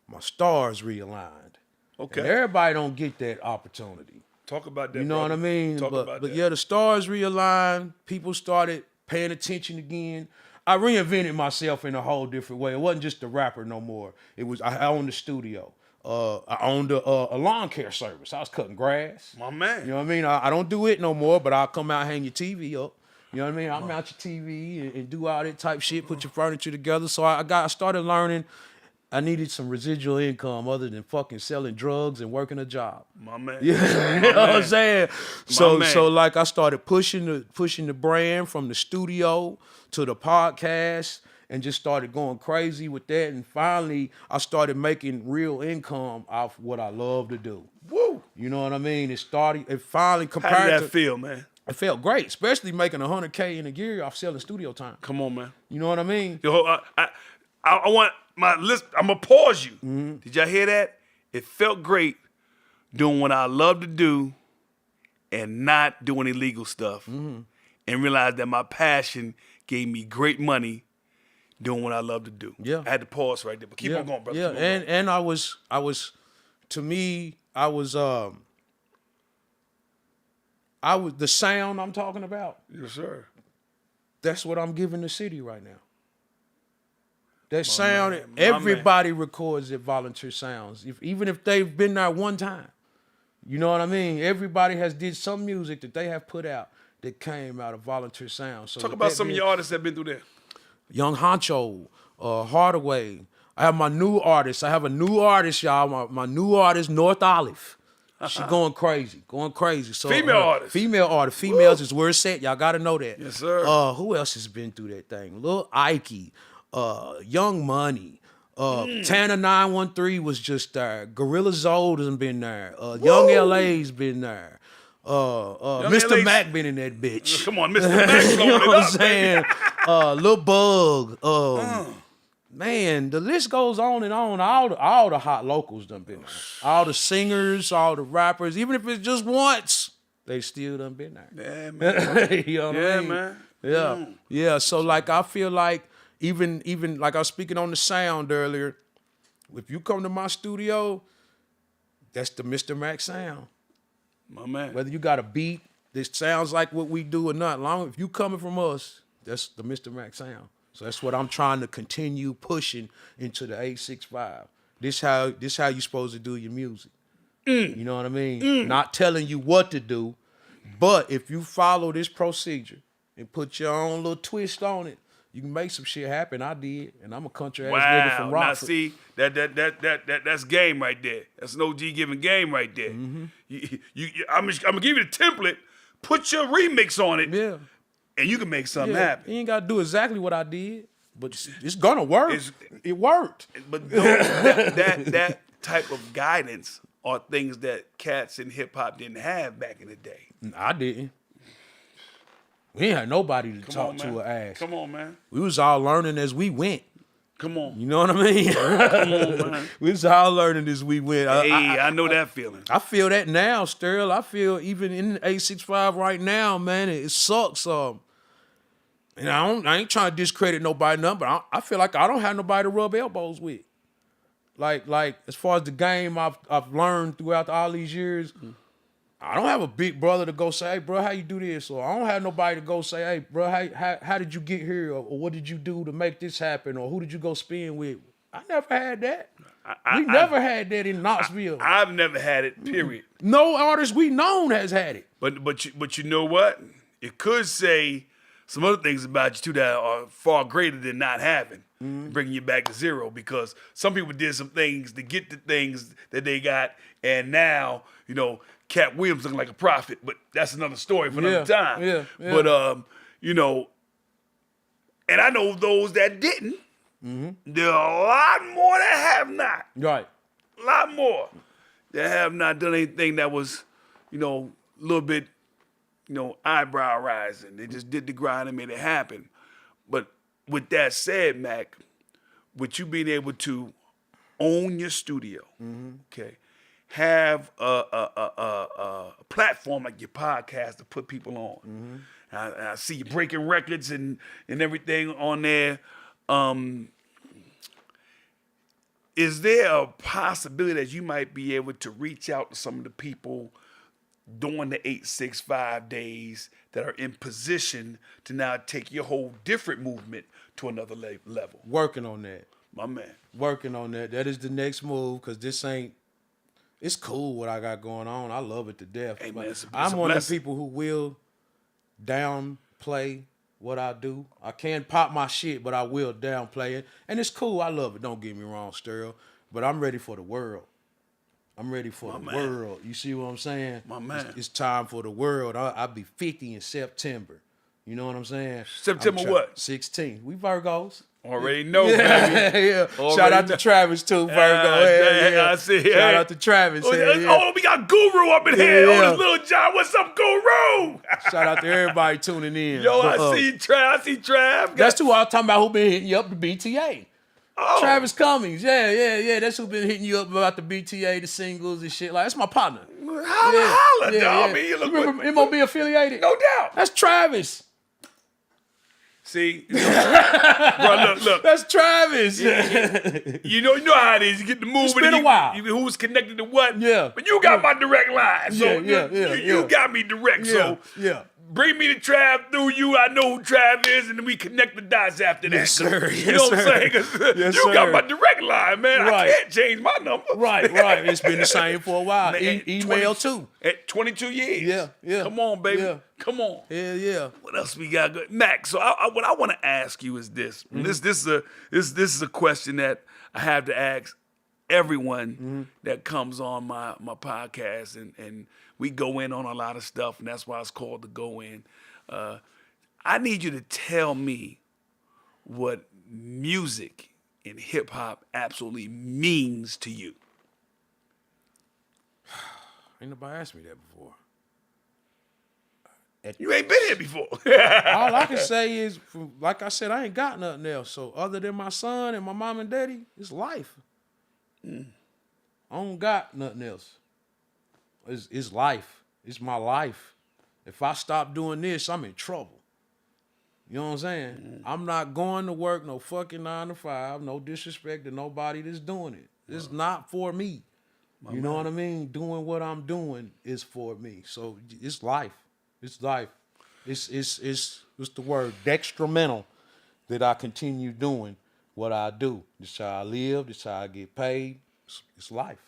my stars realigned. Okay. And everybody don't get that opportunity. Talk about that. You know brother. what I mean? Talk about but that. yeah, the stars realigned. People started paying attention again. I reinvented myself in a whole different way. It wasn't just the rapper no more. It was I owned the studio. I owned a lawn care service. I was cutting grass. My man. You know what I mean? I don't do it no more, but I'll come out and hang your TV up. You know what I mean? I'll mount your TV and do all that type shit, put your furniture together. So I started learning I needed some residual income other than fucking selling drugs and working a job. My man. Yeah, you know what I'm saying? So like I started pushing the brand from the studio to the podcast and just started going crazy with that. And finally, I started making real income off what I love to do. Woo! You know what I mean? It finally compared How did to... that feel, man? It felt great, especially making $100K in a year off selling studio time. Come on, man. You know what I mean? Yo, I want my list. I'm gonna pause you. Mm-hmm. Did y'all hear that? It felt great doing what I love to do and not doing illegal stuff, and realized that my passion gave me great money doing what I love to do. Yeah, I had to pause right there, but keep on going, brother. Yeah, Keep on going. and I was to me I was the sound I'm talking about. Yes, sir. That's what I'm giving the city right now. That sound, man, everybody records at Volunteer Sounds, even if they've been there one time. You know what I mean? Everybody has did some music that they have put out that came out of Volunteer Sounds. So Talk about some of your artists that have been through there. Young Honcho, Hardaway. I have my new artist. I have a new artist, y'all. My new artist, North Olive. She going crazy. So Female artist. Females is where it's at. Y'all got to know that. Yes, sir. Who else has been through that thing? Lil Ike, Young Money. Tana 913 was just there. Gorilla Zold has been there. Young LA's been there. Mr. LA's Mac been in that bitch. Come on, Mr. Mac. You know what I'm saying? Lil Bug. Man, the list goes on and on. All the hot locals done been there. All the singers, all the rappers, even if it's just once, they still done been there. Yeah, man. You know what Yeah, I mean? man. Yeah. Yeah. So like I feel like even like I was speaking on the sound earlier, if you come to my studio, that's the Mr. Mac sound. My man. Whether you got a beat that sounds like what we do or not, if you coming from us, that's the Mr. Mac sound. So that's what I'm trying to continue pushing into the 865. This how you supposed to do your music. You know what I mean? Not telling you what to do, but if you follow this procedure and put your own little twist on it, you can make some shit happen. I did, and I'm a country ass nigga from Wow. Now Rockford. see, that's game right there. That's an OG giving game right there. I'm gonna give you the template. Put your remix on it. Yeah. And you can make something happen. You ain't got to do exactly what I did, but it's gonna work. It worked. But that type of guidance are things that cats in hip hop didn't have back in the day. I didn't. We ain't had nobody to talk on, to man. or ask. Come on, man. We was all learning as we went. Come on. You know what I mean? Come on, man. This is how learning this we went. Hey, I know that feeling. I feel that now, Sterl. I feel even in 865 right now, man, it sucks. And I ain't trying to discredit nobody, but I feel like I don't have nobody to rub elbows with. Like as far as the game I've learned throughout all these years, I don't have a big brother to go say, hey, bro, how you do this? Or I don't have nobody to go say, hey, bro, how did you get here? Or what did you do to make this happen? Or who did you go spin with? I never had that. We never had that in Knoxville. I've never had it, period. No artist we known has had it. But you know what? It could say some other things about you too that are far greater than not having, bringing you back to zero. Because some people did some things to get the things that they got, and now Cat Williams looking like a prophet. But that's another story for another time. Yeah. But and I know those that didn't. There are a lot more that have not. Right. A lot more that have not done anything that was, a little bit, eyebrow rising. They just did the grind and made it happen. But with that said, Mac, with you being able to own your studio, okay, have a platform like your podcast to put people on. I see you breaking records and everything on there. Is there a possibility that you might be able to reach out to some of the people during the 865 days that are in position to now take your whole different movement to another level? Working on that. My man. Working on that. That is the next move, because it's cool what I got going on. I love it to death. Hey, man, I'm one of the people who will downplay what I do. I can't pop my shit, but I will downplay it. And it's cool. I love it. Don't get me wrong, Sterl. But I'm ready for the world. I'm ready for the world. You see what I'm saying? My man. It's time for the world. I'll be 50 in September. You know what I'm saying? September what? 16. We Virgos. Already know, baby. Yeah. Shout out to Travis too, Virgo. I see. Shout out to Travis. We got Guru up in here. Oh, this little John. What's up, Guru? Shout out to everybody tuning in. Yo, I see Trav. That's who I was talking about, who been hitting you up, the BTA. Oh. Travis Cummings. Yeah. That's who been hitting you up about the BTA, the singles and shit. Like, that's my partner. Holla, dog. You remember MOB affiliated? No doubt. That's Travis. See, bro, look. That's Travis. You know how it is. You get the move. It's been a while. Who's connected to what? Yeah. But you got my direct line. So Yeah. you got me direct. So bring me the Trav through you. I know who Trav is, and then we connect the dots after that. Yes, sir. You know what I'm saying? 'Cause you got my direct line, man. Right. I can't change my number. Right. It's been the same for a while. Email too. At 22 years. Yeah. Come on, baby. Yeah. Come on. Yeah. What else we got good? Max, so what I want to ask you is this. This is a question that I have to ask everyone that comes on my podcast, and we go in on a lot of stuff, and that's why it's called the Go In. I need you to tell me what music and hip hop absolutely means to you. Ain't nobody asked me that before. You ain't been here before. All I can say is, like I said, I ain't got nothing else. So other than my son and my mom and daddy, it's life. I don't got nothing else. It's life. It's my life. If I stop doing this, I'm in trouble. You know what I'm saying? I'm not going to work no fucking 9 to 5. No disrespect to nobody that's doing it. It's not for me. You know what I mean? Doing what I'm doing is for me. So it's life. It's life. It's what's the word? Dextramental that I continue doing what I do. This how I live. This how I get paid. It's life.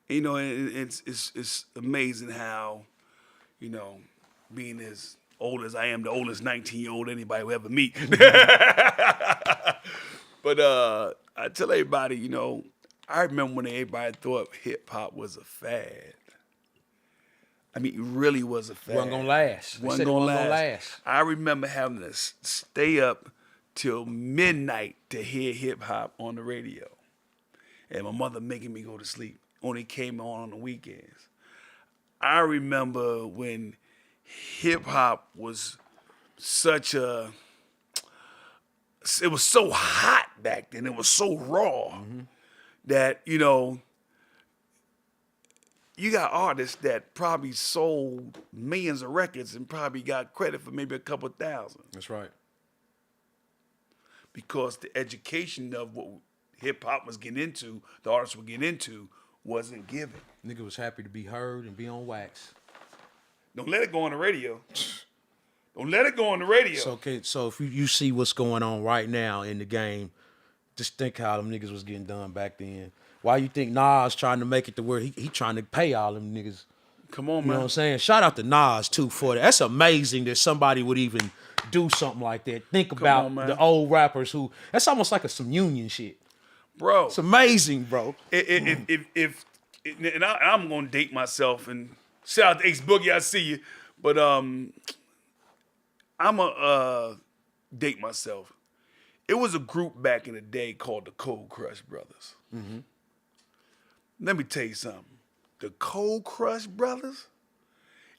You know, it's amazing how, being as old as I am, the oldest 19-year-old anybody will ever meet. But I tell everybody, I remember when everybody thought hip hop was a fad. I mean, it really was a fad. Wasn't gonna last. Wasn't gonna last. I remember having to stay up till midnight to hear hip hop on the radio, and my mother making me go to sleep. Only came on the weekends. I remember when hip hop was it was so hot back then. It was so raw that, you know, you got artists that probably sold millions of records and probably got credit for maybe a couple thousand. That's right. Because the education of what hip hop was getting into, the artists were getting into, wasn't given. Nigga was happy to be heard and be on wax. Don't let it go on the radio. Don't let it go on the radio. So okay, so if you see what's going on right now in the game, just think how them niggas was getting done back then. Why you think Nas trying to make it to where he trying to pay all them niggas? Come on, You man. know what I'm saying? Shout out to Nas too for that. That's amazing that somebody would even do something like that. Think about on, man. the old rappers that's almost like some union shit. Bro. It's amazing, bro. I'm gonna date myself and shout out to Ace Boogie, I see you. But I'm a date myself. It was a group back in the day called the Cold Crush Brothers. Let me tell you something. The Cold Crush Brothers,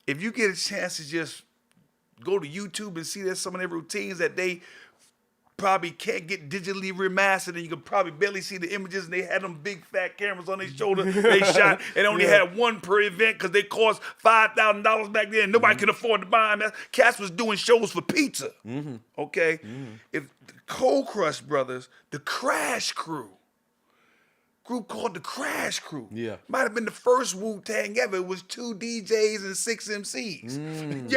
if you get a chance to just go to YouTube and see that some of their routines that they probably can't get digitally remastered, and you can probably barely see the images, and they had them big fat cameras on their shoulder they shot, and only had one per event because they cost $5,000 back then. Nobody could afford to buy them. Cats was doing shows for pizza. Okay? If the Cold Crush Brothers, the Crash Crew, group called the Crash Crew. Yeah. Might have been the first Wu-Tang ever. It was 2 DJs and 6 MCs.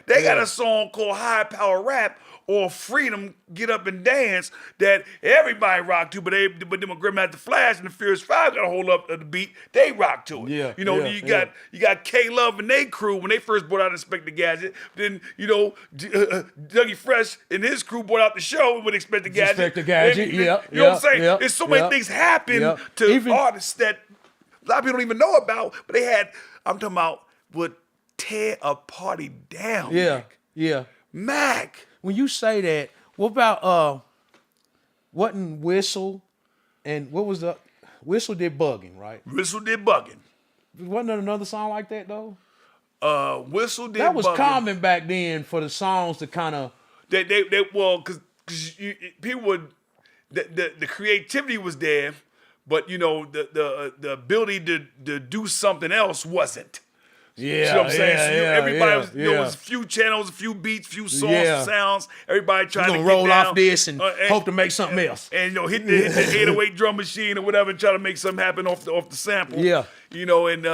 They got a song called High Power Rap or Freedom Get Up and Dance that everybody rock to, but then when Grandmaster Flash and the Furious Five got a hold up of the beat, they rock to it. Yeah, You know, yeah, you got K-Love and they crew when they first brought out Inspector Gadget. Then, you know, Dougie Fresh and his crew brought out the show with Inspector Gadget. Inspector Gadget, You know what I'm saying? There's so many things happen to Even artists that a lot of people don't even know about, but they had, I'm talking about, would tear a party down. Yeah. Mac. When you say that, what about wasn't Whistle and what was the Whistle did Bugging, right? Whistle did Bugging. Wasn't there another song like that though? Whistle did That was Bugging. common back then for the songs to kind of Because people would, the creativity was there, but you know the ability to do something else wasn't. You know what I'm saying? So everybody was, there was a few channels, a few beats, few songs, sounds. Everybody trying to get roll down, off this and hope to make something else. and you know hit the 808 drum machine or whatever, and try to make something happen off the sample. Yeah. You know, and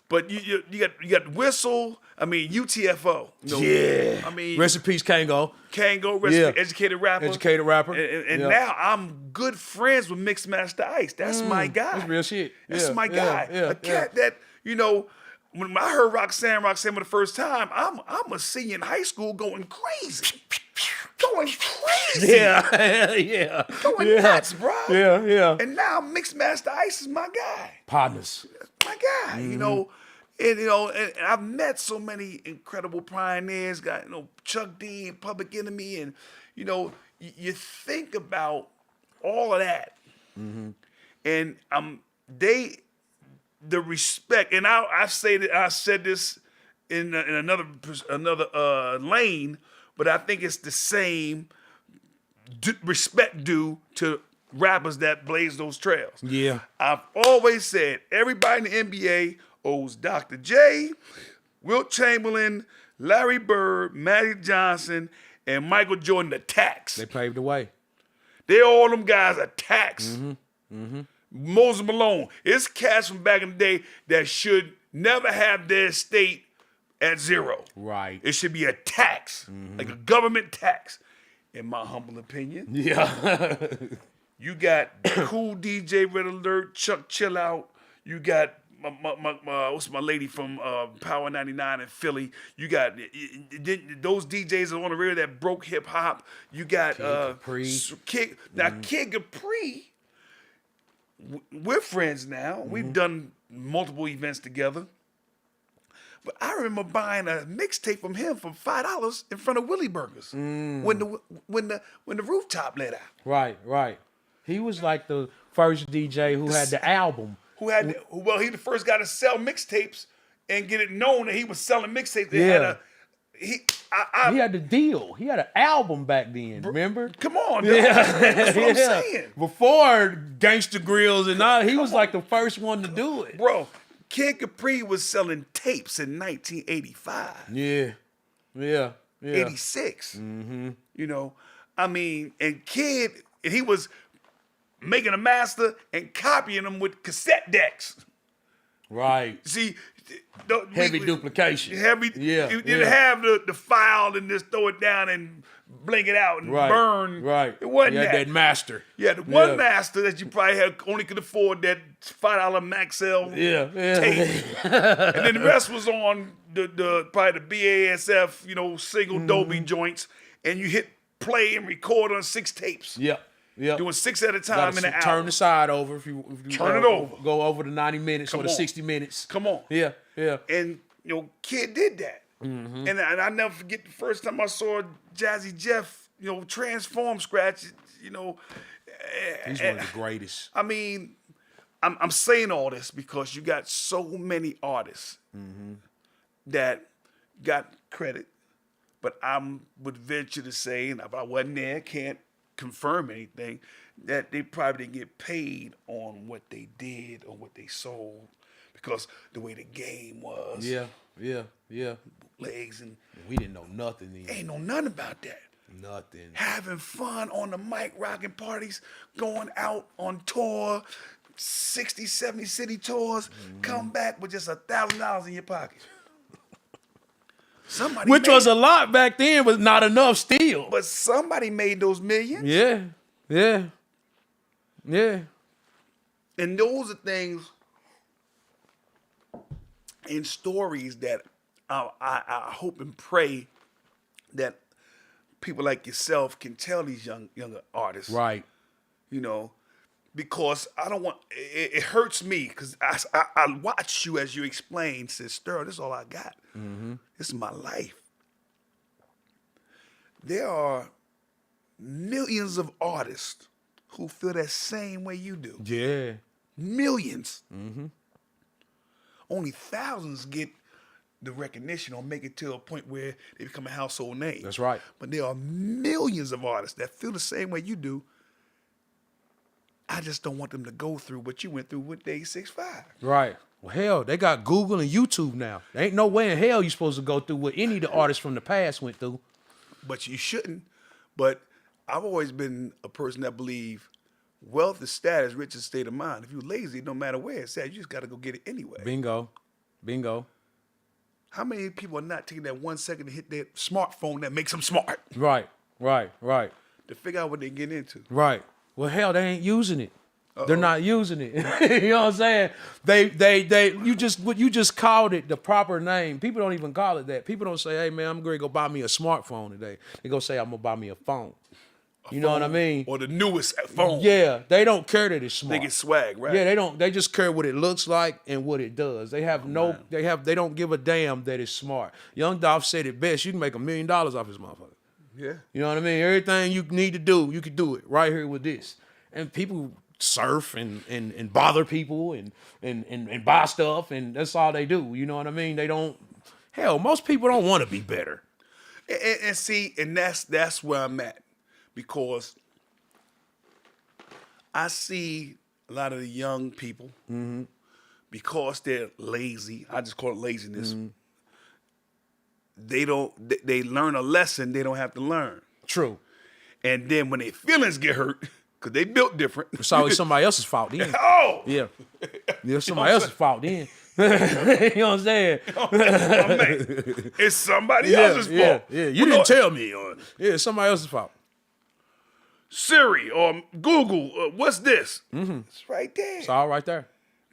but you got Whistle. I mean UTFO. You know, I mean Rest in peace, Kango. Kango, educated rapper. Educated rapper. And now I'm good friends with Mixmaster Ice. That's my guy. That's real shit. That's my guy. A cat that, you know, when I heard Roxanne for the first time, I'm a senior in high school going crazy. Going crazy. Going nuts, bro. Yeah. And now Mixmaster Ice is my guy. Partners. My guy, you know. And I've met so many incredible pioneers, got, you know, Chuck D and Public Enemy, and, you know, you think about all of that. And the respect, and I said this in another lane, but I think it's the same respect due to rappers that blaze those trails. Yeah. I've always said everybody in the NBA owes Dr. J, Wilt Chamberlain, Larry Bird, Magic Johnson, and Michael Jordan a tax. They paved the way. They all them guys are tax. Moses Malone. It's cats from back in the day that should never have their estate at zero. Right. It should be a tax, like a government tax, in my humble opinion. Yeah. You got Cool DJ Red Alert, Chuck Chill Out. You got what's my lady from Power 99 in Philly. You got those DJs on the radio that broke hip hop. You got Kid Capri. We're friends now. We've done multiple events together. But I remember buying a mixtape from him for $5 in front of Willie Burgers when the rooftop let out. Right. He was like the first DJ who had the album. He the first guy to sell mixtapes and get it known that he was selling mixtapes. He had the deal. He had an album back then. Remember? Come on, Yeah, that's what I'm saying, Before Gangsta Grills and all, he was like the first one to do it. bro. Kid Capri was selling tapes in 1985, Yeah, 86. You know, I mean, and Kid, he was making a master and copying them with cassette decks. right. See, Heavy duplication. Heavy. Yeah, You didn't have the file and just throw it down and blink it out and burn. Right. It wasn't You had that master. Yeah, the one master that you probably only could afford that $5 Maxell tape. And then the rest was on the probably the BASF, single Dolby joints, and you hit play and record on 6 tapes. Yep. Doing 6 at a time in an hour. Turn the side over if you turn it over. Go over the 90 minutes or the 60 minutes. Come on. Yeah. And Kid did that. And I never forget the first time I saw Jazzy Jeff, transform scratch. He's one of the greatest. I mean, I'm saying all this because you got so many artists that got credit, but I would venture to say, and I wasn't there, can't confirm anything, that they probably didn't get paid on what they did or what they sold because the way the game was. Yeah. Legs and we didn't know nothing then. ain't know nothing about that. Nothing. Having fun on the mic, rocking parties, going out on tour, 60, 70 city tours, come back with just $1,000 in your pocket. Which was a lot back then, but not enough still. But somebody made those millions. Yeah. And those are things and stories that I hope and pray that people like yourself can tell these younger artists. Right. Because I don't want, it hurts me because I watch you as you explain, says, Sterl, this is all I got. This is my life. There are millions of artists who feel that same way you do. Yeah. Millions. Only thousands get the recognition or make it to a point where they become a household name. That's right. But there are millions of artists that feel the same way you do. I just don't want them to go through what you went through with Day 6'5". Right. Well, hell, they got Google and YouTube now. There ain't no way in hell you're supposed to go through what any of the artists from the past went through. But you shouldn't. But I've always been a person that believe wealth is status, rich is state of mind. If you're lazy, no matter where it's at, you just got to go get it anyway. Bingo. How many people are not taking that 1 second to hit their smartphone that makes them smart? Right. To figure out what they get into. Right. Well, hell, they ain't using it. They're not using it. You know what I'm saying? You just called it the proper name. People don't even call it that. People don't say, hey man, I'm going to go buy me a smartphone today. They go say, I'm going to buy me a phone. You know what I mean? Or the newest phone. Yeah, they don't care that it's smart. They get swag, right? Yeah, they don't. They just care what it looks like and what it does. They have They don't give a damn that it's smart. Young Dolph said it best. You can make $1 million off this motherfucker. Yeah. You know what I mean? Everything you need to do, you can do it right here with this. And people surf and bother people and buy stuff, and that's all they do. You know what I mean? They don't. Hell, most people don't want to be better. And see, and that's where I'm at. Because I see a lot of the young people, because they're lazy, I just call it laziness, they learn a lesson they don't have to learn. True. And then when their feelings get hurt, because they built different. It's always somebody else's fault then. Oh! Yeah. It's somebody else's fault then. You know what I'm saying? Oh, man. It's somebody else's fault. Yeah. You didn't tell me. Yeah, it's somebody else's fault. Siri or Google, what's this? It's right there. It's all right there.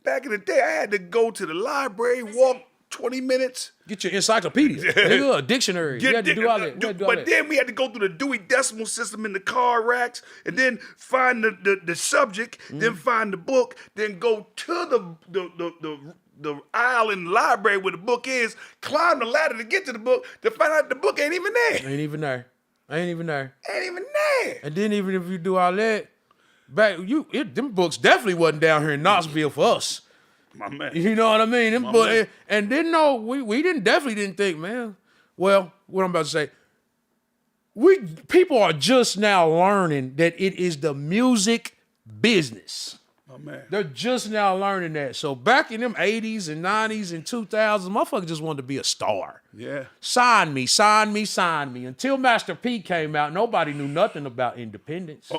Back in the day, I had to go to the library, walk 20 minutes. Get your encyclopedia. Nigga, a dictionary. You had to do all that. But then we had to go through the Dewey Decimal System in the car racks, and then find the subject, then find the book, then go to the aisle in the library where the book is, climb the ladder to get to the book, to find out the book ain't even there. Ain't even there. And then even if you do all that, them books definitely wasn't down here in Knoxville for us. My man. You know what I mean? We definitely didn't think, man. Well, what I'm about to say. People are just now learning that it is the music business. Oh man. They're just now learning that. So back in them 80s and 90s and 2000s, motherfuckers just wanted to be a star. Yeah. Sign me, sign me, sign me. Until Master P came out, nobody knew nothing about independence.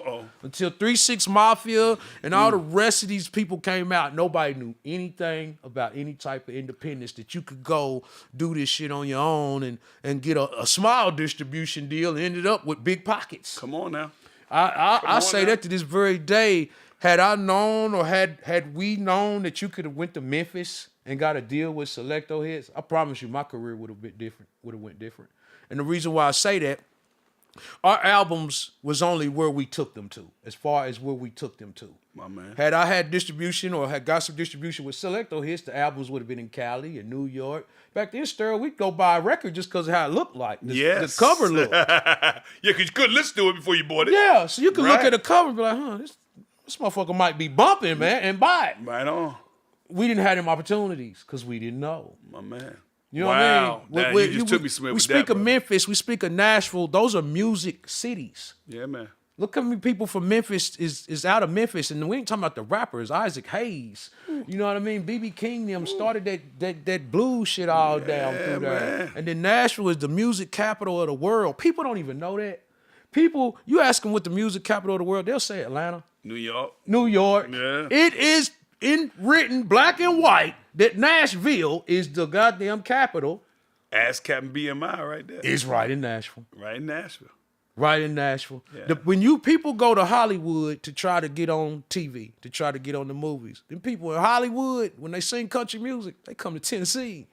Until 3-6 Mafia and all the rest of these people came out, nobody knew anything about any type of independence that you could go do this shit on your own and get a small distribution deal and ended up with big pockets. Come on now. I say that to this very day. Had I known or had we known that you could have went to Memphis and got a deal with Selecto Hits, I promise you my career would have been different, went different. And the reason why I say that, our albums was only where we took them to, as far as where we took them to. My man. Had I had distribution or had got some distribution with Selecto Hits, the albums would have been in Cali and New York. Back then, Sterl, we'd go buy a record just because of how it looked like. The cover look. Yeah, because you couldn't listen to it before you bought it. Yeah, so you could look at the cover and be like, this motherfucker might be bumping, man, and buy it. Right on. We didn't have them opportunities because we didn't know. My man. You know what I mean? Now, you just took me somewhere we with speak that, of bro. Memphis, we speak of Nashville. Those are music cities. Yeah, man. Look how many people from Memphis is out of Memphis, and we ain't talking about the rappers. Isaac Hayes, you know what I mean? B.B. King them started that blues shit all down through there. Man. And then Nashville is the music capital of the world. People don't even know that. People, you ask them what the music capital of the world, they'll say Atlanta. New York. New York. Yeah. It is written black and white that Nashville is the goddamn capital. Ask Captain BMI right there. It's right in Nashville. Right in Nashville. Right in Nashville. Yeah. When people go to Hollywood to try to get on TV, to try to get on the movies, them people in Hollywood, when they sing country music, they come to Tennessee.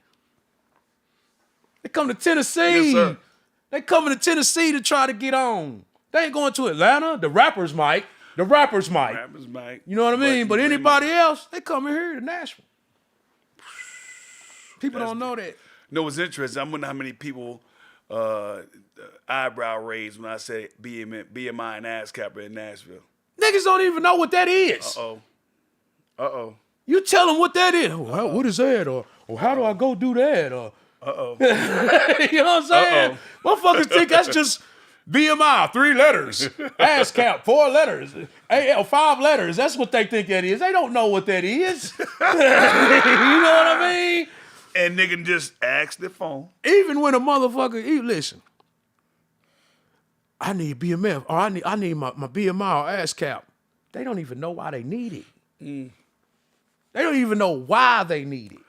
They come to Tennessee. Yes, sir. They coming to Tennessee to try to get on. They ain't going to Atlanta. The rappers might. Rappers might. You know what I mean? But anybody else, they coming here to Nashville. People don't know that. You know what's interesting? I wonder how many people eyebrow raised when I say BMI and ASCAP are in Nashville. Niggas don't even know what that is. Uh-oh. You tell them what that is. Oh, what is that? Or how do I go do that? Or you know what I'm saying? Motherfuckers think that's just BMI, 3 letters. ASCAP, 4 letters. AL, 5 letters. That's what they think that is. They don't know what that is. You know what I mean? And they can just ask the phone. Even when a motherfucker, listen, I need BMF, or I need my BMI or ASCAP. They don't even know why they need it. They don't even know why they need it.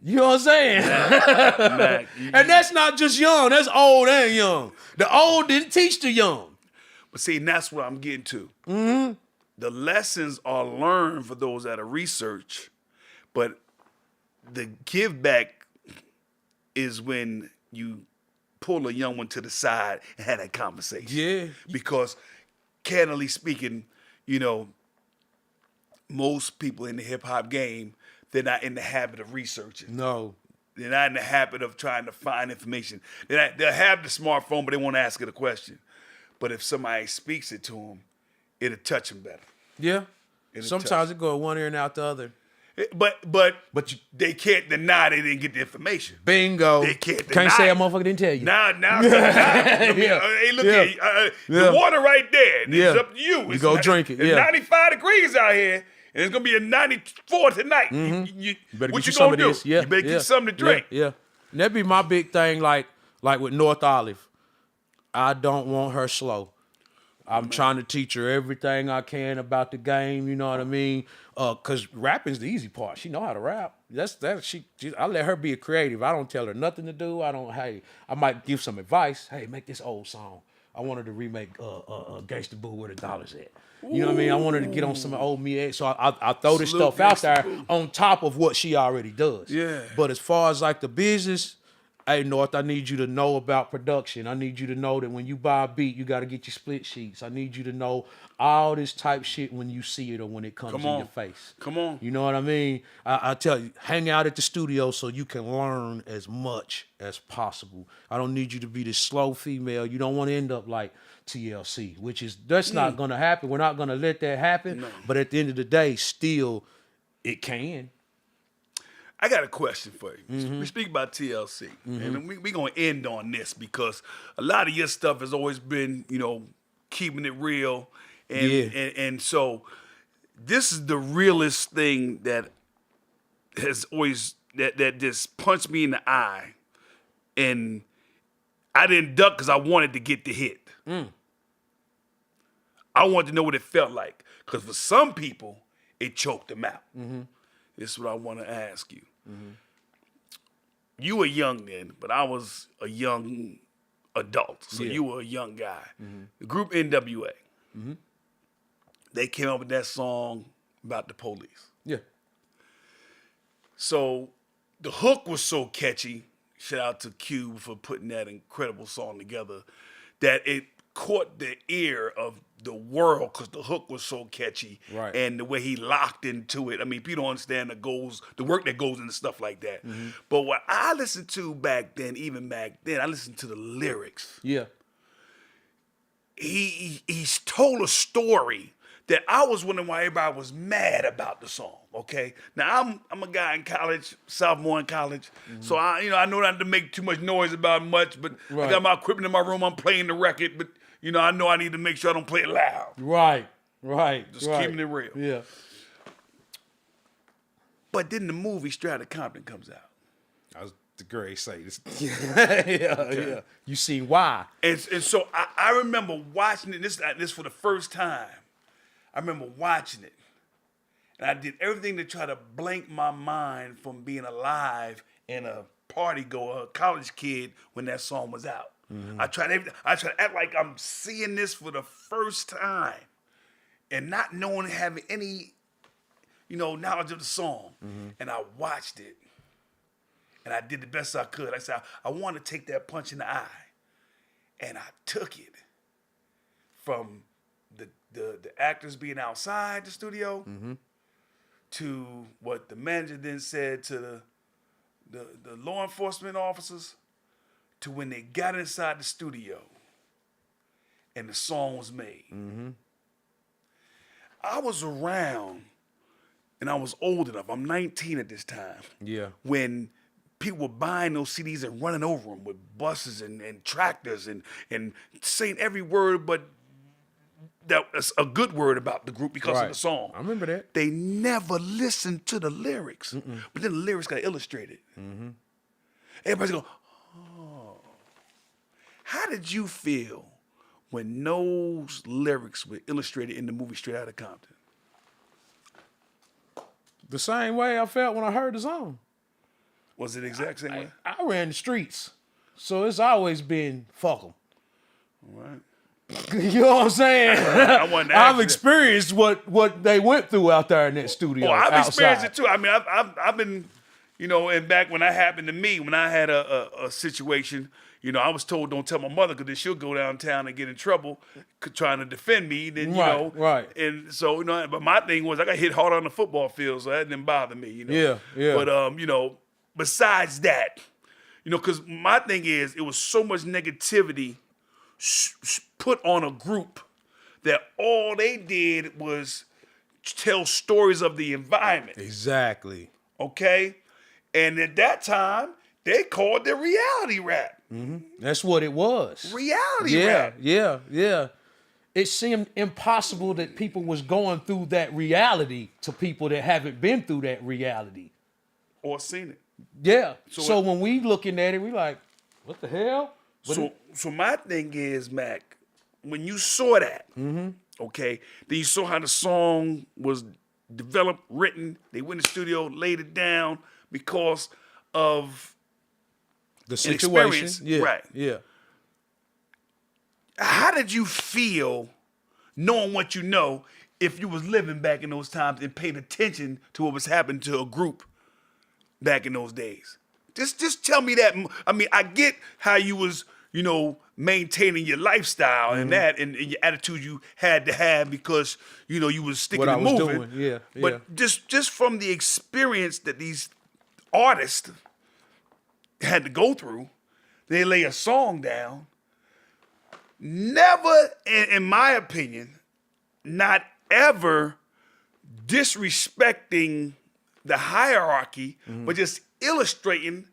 You know what I'm saying? Mac, and that's not just young. That's old and young. The old didn't teach the young. But see, and that's what I'm getting to. Mm-hmm. The lessons are learned for those that are research, but the give back is when you pull a young one to the side and have that conversation. Yeah. Because candidly speaking, you know, most people in the hip hop game, they're not in the habit of researching. No. They're not in the habit of trying to find information. They'll have the smartphone, but they won't ask it a question. But if somebody speaks it to them, it'll touch them better. Yeah. It'll Sometimes it go one ear and out the other. But they can't deny they didn't get the information. Bingo. They can't deny Can't say a it. motherfucker didn't tell you. Now, Yeah. hey, look Yeah. here. Yeah. The water right there. It's Yeah. up to you. You go drink it. It's Yeah. 95 degrees out here, and it's gonna be a 94 tonight. You Better what get you some gonna of do? this. Yeah. You better yeah. get something to drink. Yeah. And that'd be my big thing, like with North Olive. I don't want her slow. I'm trying to teach her everything I can about the game, you know what I mean? Cause rapping's the easy part. She know how to rap. I let her be a creative. I don't tell her nothing to do. I might give some advice. Hey, make this old song. I want her to remake Gangsta Boo Where the Dollars At. You know what I mean? I want her to get on some old me. So I throw this Salute stuff out Gangsta there Boo. on top of what she already does. Yeah. But as far as like the business, hey, North, I need you to know about production. I need you to know that when you buy a beat, you got to get your split sheets. I need you to know all this type shit when you see it or when it comes in your face. Come on. You know what I mean? I tell you, hang out at the studio so you can learn as much as possible. I don't need you to be this slow female. You don't want to end up like TLC, that's not going to happen. We're not going to let that happen. No. But at the end of the day, still, it can. I got a question for you. We speak about TLC, and we gonna end on this because a lot of your stuff has always been, keeping it real, and Yeah. and so this is the realest thing that has always that just punched me in the eye, and I didn't duck because I wanted to get the hit. I wanted to know what it felt like because for some people it choked them out. This is what I want to ask you. You were young then, but I was a young adult, so Yeah. you were a young guy. The group NWA, they came up with that song about the police. Yeah. So the hook was so catchy. Shout out to Cube for putting that incredible song together. That it caught the ear of the world because the hook was so catchy, Right. and the way he locked into it. I mean, people don't understand the work that goes into stuff like that. But what I listened to back then, I listened to the lyrics. Yeah. He's told a story that I was wondering why everybody was mad about the song. Okay, now I'm a guy in college, sophomore in college, so I know not to make too much noise about much, but I Right. got my equipment in my room. I'm playing the record, but I know I need to make sure I don't play it loud. Right. Right. Just right. keeping it real. Yeah. But then the movie Straight Outta Compton comes out, I was the great say this. Yeah. You see why? and so I remember watching it. This for the first time. I remember watching it, and I did everything to try to blank my mind from being alive and a party goer, a college kid when that song was out. I tried to act like I'm seeing this for the first time, and not knowing, having any, knowledge of the song. And I watched it, and I did the best I could. I said I want to take that punch in the eye, and I took it from the actors being outside the studio to what the manager then said to the law enforcement officers to when they got inside the studio and the song was made. I was around and I was old enough. I'm 19 at this time. Yeah. When people were buying those CDs and running over them with buses and tractors and saying every word but that was a good word about the group because of Right. the song. I remember that. They never listened to the lyrics, but then the lyrics got illustrated. Everybody's going, oh. How did you feel when those lyrics were illustrated in the movie Straight Outta Compton? The same way I felt when I heard the song. Was it the exact same way? I ran the streets, so it's always been fuck 'em. All right. You know what I'm saying? I wasn't I've asking. experienced what they went through out there in that studio. Oh, I've experienced outside. it too. I mean, I've been, and back when that happened to me, when I had a situation, I was told don't tell my mother because then she'll go downtown and get in trouble trying to defend me. Then Right. And so but my thing was I got hit hard on the football field, so that didn't bother me. Yeah. But besides that, because my thing is it was so much negativity put on a group that all they did was tell stories of the environment. Exactly. Okay? And at that time, they called it reality rap. That's what it was. Reality rap. Yeah. It seemed impossible that people was going through that reality to people that haven't been through that reality. Or seen it. Yeah. So it- when we looking at it, we like, what the hell? So my thing is, Mac, when you saw that, okay, then you saw how the song was developed, written. They went in the studio, laid it down because of The an situation. experience. Yeah. Right. Yeah. How did you feel knowing what you know if you was living back in those times and paid attention to what was happening to a group back in those days? Just tell me that. I mean, I get how you was, maintaining your lifestyle and that and your attitude you had to have because, you was sticking What I and was moving. doing. Yeah. But just from the experience that these artists had to go through, they lay a song down. Never, in my opinion, not ever disrespecting the hierarchy, but just illustrating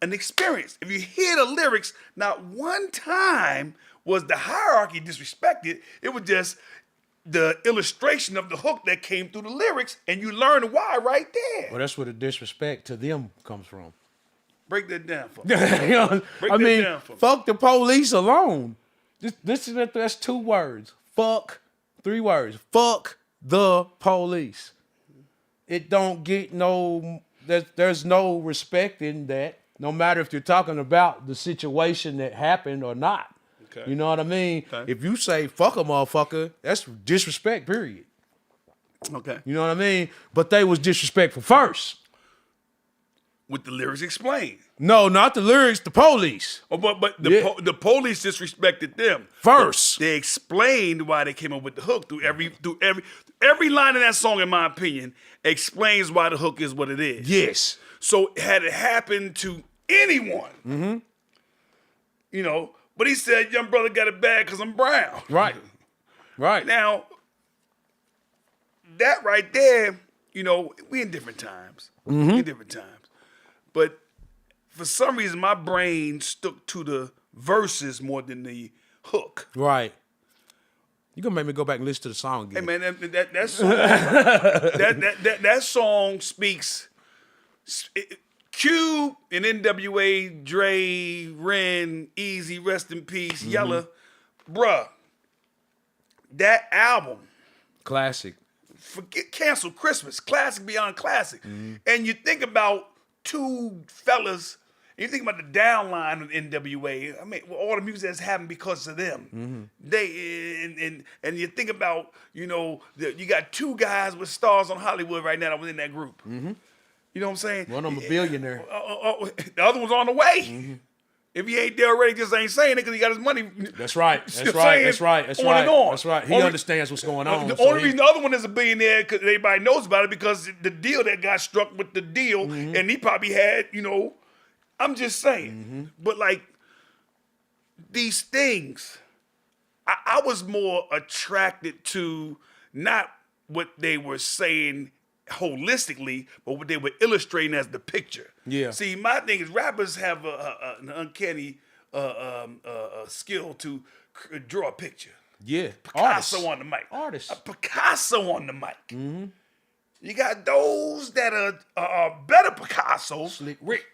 an experience. If you hear the lyrics, not one time was the hierarchy disrespected. It was just the illustration of the hook that came through the lyrics, and you learn why right there. Well, that's where the disrespect to them comes from. Break that down for me. I mean, fuck the police alone. That's 2 words. Fuck, 3 words. Fuck the police. It don't get there's no respect in that, no matter if you're talking about the situation that happened or not. Okay. You know what I mean? Okay. If you say fuck a motherfucker, that's disrespect, period. Okay. You know what I mean? But they was disrespectful first. With the lyrics explained. No, not the lyrics, the police. Oh, but the police disrespected them first. They explained why they came up with the hook through every line in that song, in my opinion, explains why the hook is what it is. Yes. So had it happened to anyone, you know, but he said, young brother got it bad because I'm brown. Right. Right. Now, that right there, you know, we in different times. We in different times. But for some reason, my brain stuck to the verses more than the hook. Right. You're gonna make me go back and listen to the song again. Hey man, that song, that song speaks. Cube and NWA, Dre, Ren, Easy, rest in peace, Yella, bruh. That album, classic. Forget Cancel Christmas, classic beyond classic. And you think about 2 fellas. You think about the downline of NWA. I mean, all the music that's happened because of them. They and you think about, you know, you got 2 guys with stars on Hollywood right now that was in that group. You know what I'm saying? One of them a billionaire. The other one's on the way. If he ain't there already, just ain't saying it because he got his money. That's right. That's right. That's right. That's right. That's right. He understands what's going on. The only reason the other one is a billionaire because everybody knows about it because the deal that got struck with the deal, and he probably had, you know, I'm just saying. But like these things, I was more attracted to not what they were saying holistically, but what they were illustrating as the picture. Yeah. See, my thing is rappers have an uncanny skill to draw a picture. Yeah. Picasso on the mic. Artists. A Picasso on the mic. You got those that are better Picassos. Slick Rick.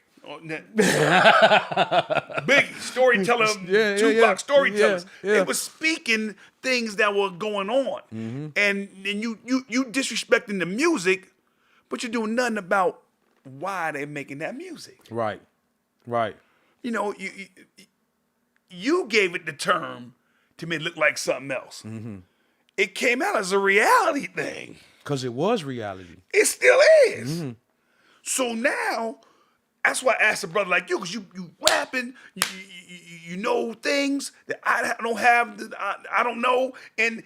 Biggie, storyteller, Tupac, storytellers. Yeah. They were speaking things that were going on, and you disrespecting the music, but you're doing nothing about why they're making that music. Right, right. You know, you gave it the term to make it look like something else. It came out as a reality thing. Because it was reality. It still is. So now, that's why I asked a brother like you, because you rapping, you know things that I don't have, I don't know, and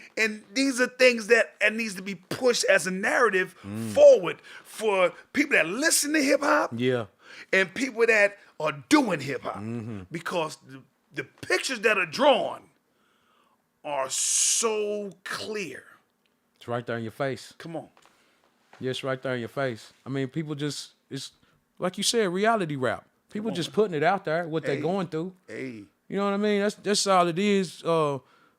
these are things that needs to be pushed as a narrative forward for people that listen to hip hop, and people that are doing hip hop, because the pictures that are drawn are so clear. It's right there in your face. Come on. Yeah, it's right there in your face. I mean, people just, it's like you said, reality rap. People just putting it out there, what they're going through. You know what I mean? That's all it is.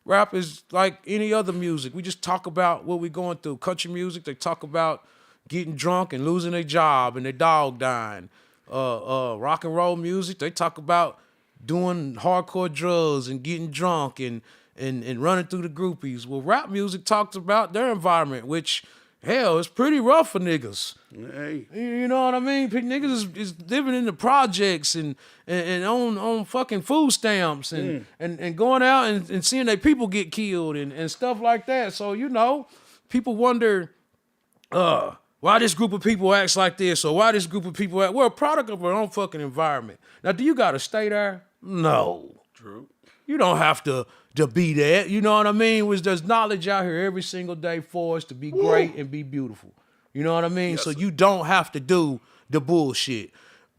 Rap is like any other music. We just talk about what we're going through. Country music, they talk about getting drunk and losing their job and their dog dying. Rock and roll music, they talk about doing hardcore drugs and getting drunk and running through the groupies. Well, rap music talks about their environment, which, hell, it's pretty rough for niggas. Hey. You know what I mean? Niggas is living in the projects and on fucking food stamps and going out and seeing their people get killed and stuff like that. So, you know, people wonder, why this group of people acts like this or why this group of people act. We're a product of our own fucking environment. Now, do you got to stay there? No. True. You don't have to be that. You know what I mean? There's knowledge out here every single day for us to be great and be beautiful. You know what I mean? Yes, so you don't have to do the bullshit.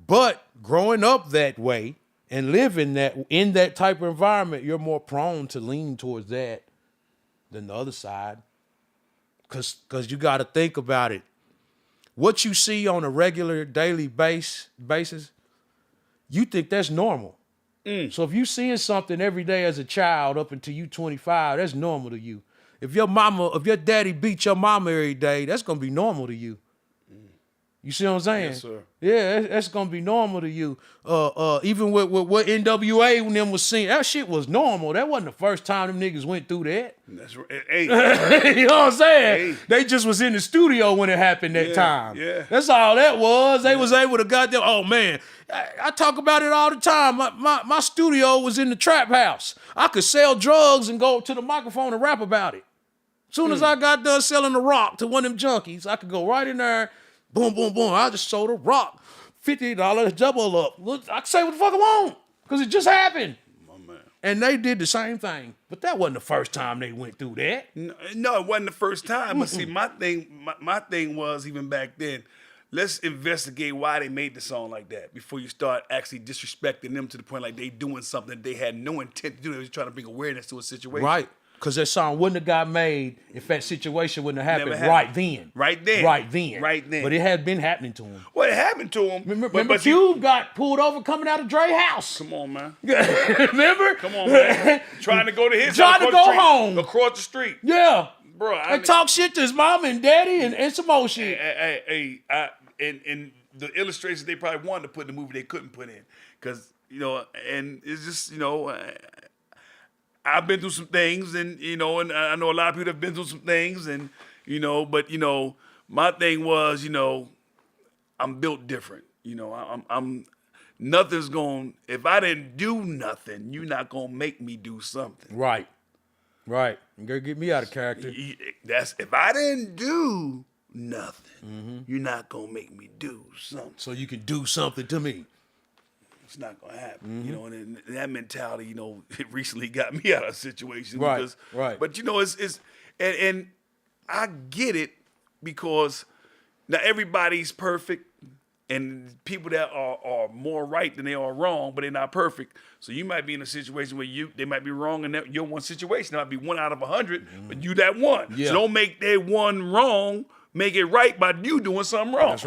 But growing up that way and living in that type of environment, you're more prone to lean towards that than the other side. Cause you got to think about it. what you see on a regular daily basis, you think that's normal. So if you seeing something every day as a child up until you 25, that's normal to you. If your daddy beat your mama every day, that's gonna be normal to you. You see what I'm saying? Yes, sir. Yeah, that's gonna be normal to you. Even with what NWA when them was seeing, that shit was normal. That wasn't the first time them niggas went through that. That's right. Hey, You know what I'm saying? Hey. They just was in the studio when it happened that time. yeah. That's all that was. They was able to goddamn. Oh man, I talk about it all the time. My studio was in the trap house. I could sell drugs and go to the microphone and rap about it. As soon as I got done selling the rock to one of them junkies, I could go right in there. Boom, boom, boom. I just sold a rock. $50 double up. Look, I can say what the fuck I want. Because it just happened. My man. And they did the same thing. But that wasn't the first time they went through that. No, it wasn't the first time. But see, my thing was even back then, let's investigate why they made the song like that before you start actually disrespecting them to the point like they doing something they had no intent to do. They was trying to bring awareness to a situation. Right. Because that song wouldn't have got made if that situation wouldn't have happened Never happened. right then. Right then. But it had been happening to him. Well, it happened to him. Remember Cube got pulled over coming out of Dre house. Come on, man. Remember? Come on, man. Trying to go to his Trying house. to go home. Across the street. Yeah. Bro, They talk shit to his mom and daddy and some more shit. And the illustrations they probably wanted to put in the movie they couldn't put in. Because, and it's just, I've been through some things, and and I know a lot of people have been through some things, and but my thing was, I'm built different. I'm nothing's going. If I didn't do nothing, you're not gonna make me do something. Right. You gotta get me out of character. That's if I didn't do nothing, you're not gonna make me do something. So you can do something to me. It's not gonna happen, and that mentality, it recently got me out of a situation. Right, because, right. But it's and I get it because now everybody's perfect, and people that are more right than they are wrong, but they're not perfect. So you might be in a situation where they might be wrong in that your one situation. There might be 1 out of 100, but you that one. Yeah. So don't make that one wrong, make it right by you doing something wrong. That's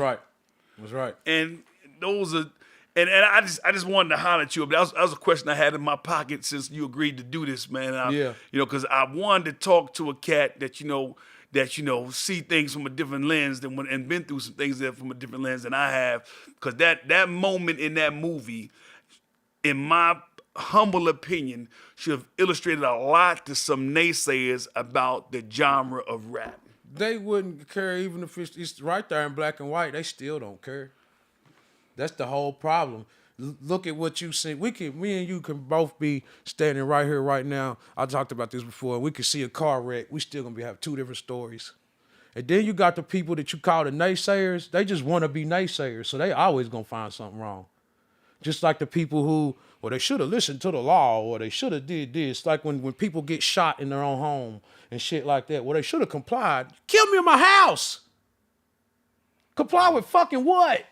right. And those are. And I just wanted to holler at you. That was a question I had in my pocket since you agreed to do this, man. Because I wanted to talk to a cat that see things from a different lens and been through some things that from a different lens than I have. Because that moment in that movie, in my humble opinion, should have illustrated a lot to some naysayers about the genre of rap. They wouldn't care even if it's right there in black and white. They still don't care. That's the whole problem. Look at what you see. Me and you can both be standing right here right now. I talked about this before. We could see a car wreck. We still gonna have 2 different stories. And then you got the people that you call the naysayers. They just want to be naysayers, so they always gonna find something wrong. Just like the people who, well, they should have listened to the law, or they should have did this. Like when people get shot in their own home and shit like that. Well, they should have complied. Kill me in my house. Comply with fucking what?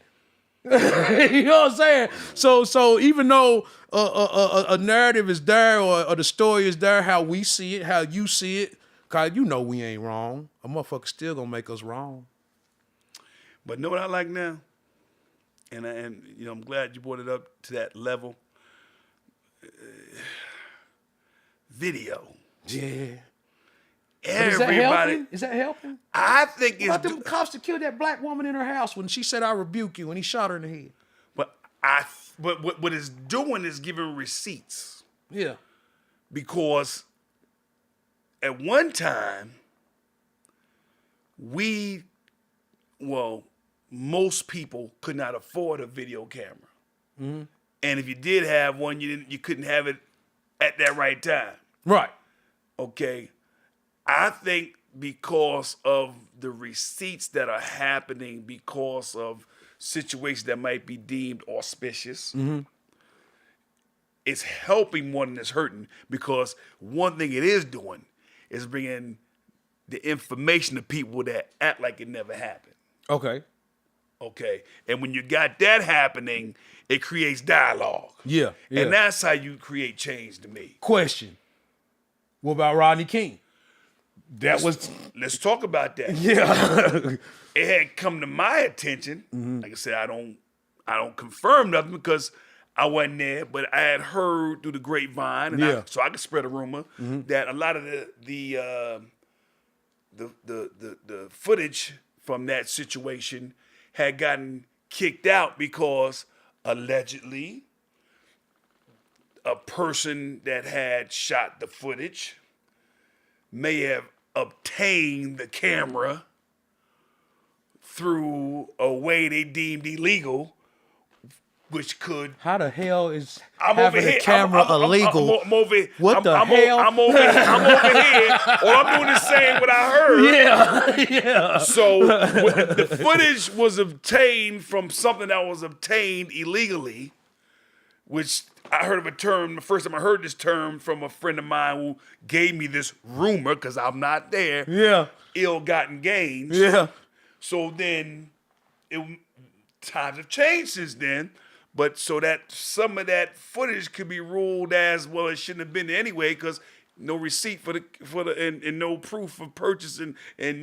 You know what I'm saying? So even though a narrative is there or the story is there, how we see it, how you see it, cause we ain't wrong. A motherfucker still gonna make us wrong. But know what I like now? And I'm glad you brought it up to that level. Video. Yeah. Everybody. Is that helping? I think it's. About them cops to kill that black woman in her house when she said, "I rebuke you," and he shot her in the head. But what it's doing is giving receipts. Yeah. Because at one time, most people could not afford a video camera. Mm-hmm. And if you did have one, you couldn't have it at that right time. Right. Okay. I think because of the receipts that are happening because of situations that might be deemed auspicious, it's helping more than it's hurting, because one thing it is doing is bringing the information to people that act like it never happened. Okay. And when you got that happening, it creates dialogue. Yeah. And that's how you create change to me. Question. What about Rodney King? That was Let's talk about that. yeah. It had come to my attention. Like I said, I don't confirm nothing because I wasn't there, but I had heard through the grapevine, and Yeah. so I could spread a rumor that a lot of the footage from that situation had gotten kicked out because allegedly a person that had shot the footage may have obtained the camera through a way they deemed illegal, which could. How the hell is I'm having over here. a camera illegal? I'm over here. What the hell? I'm over here. All I'm doing is saying what I heard. Yeah, yeah. So the footage was obtained from something that was obtained illegally, which I heard of a term. The first time I heard this term from a friend of mine who gave me this rumor because I'm not there. Yeah. Ill-gotten gains. Yeah. So then, times have changed since then. But so that some of that footage could be ruled as, well, it shouldn't have been there anyway because no receipt for the and no proof of purchase and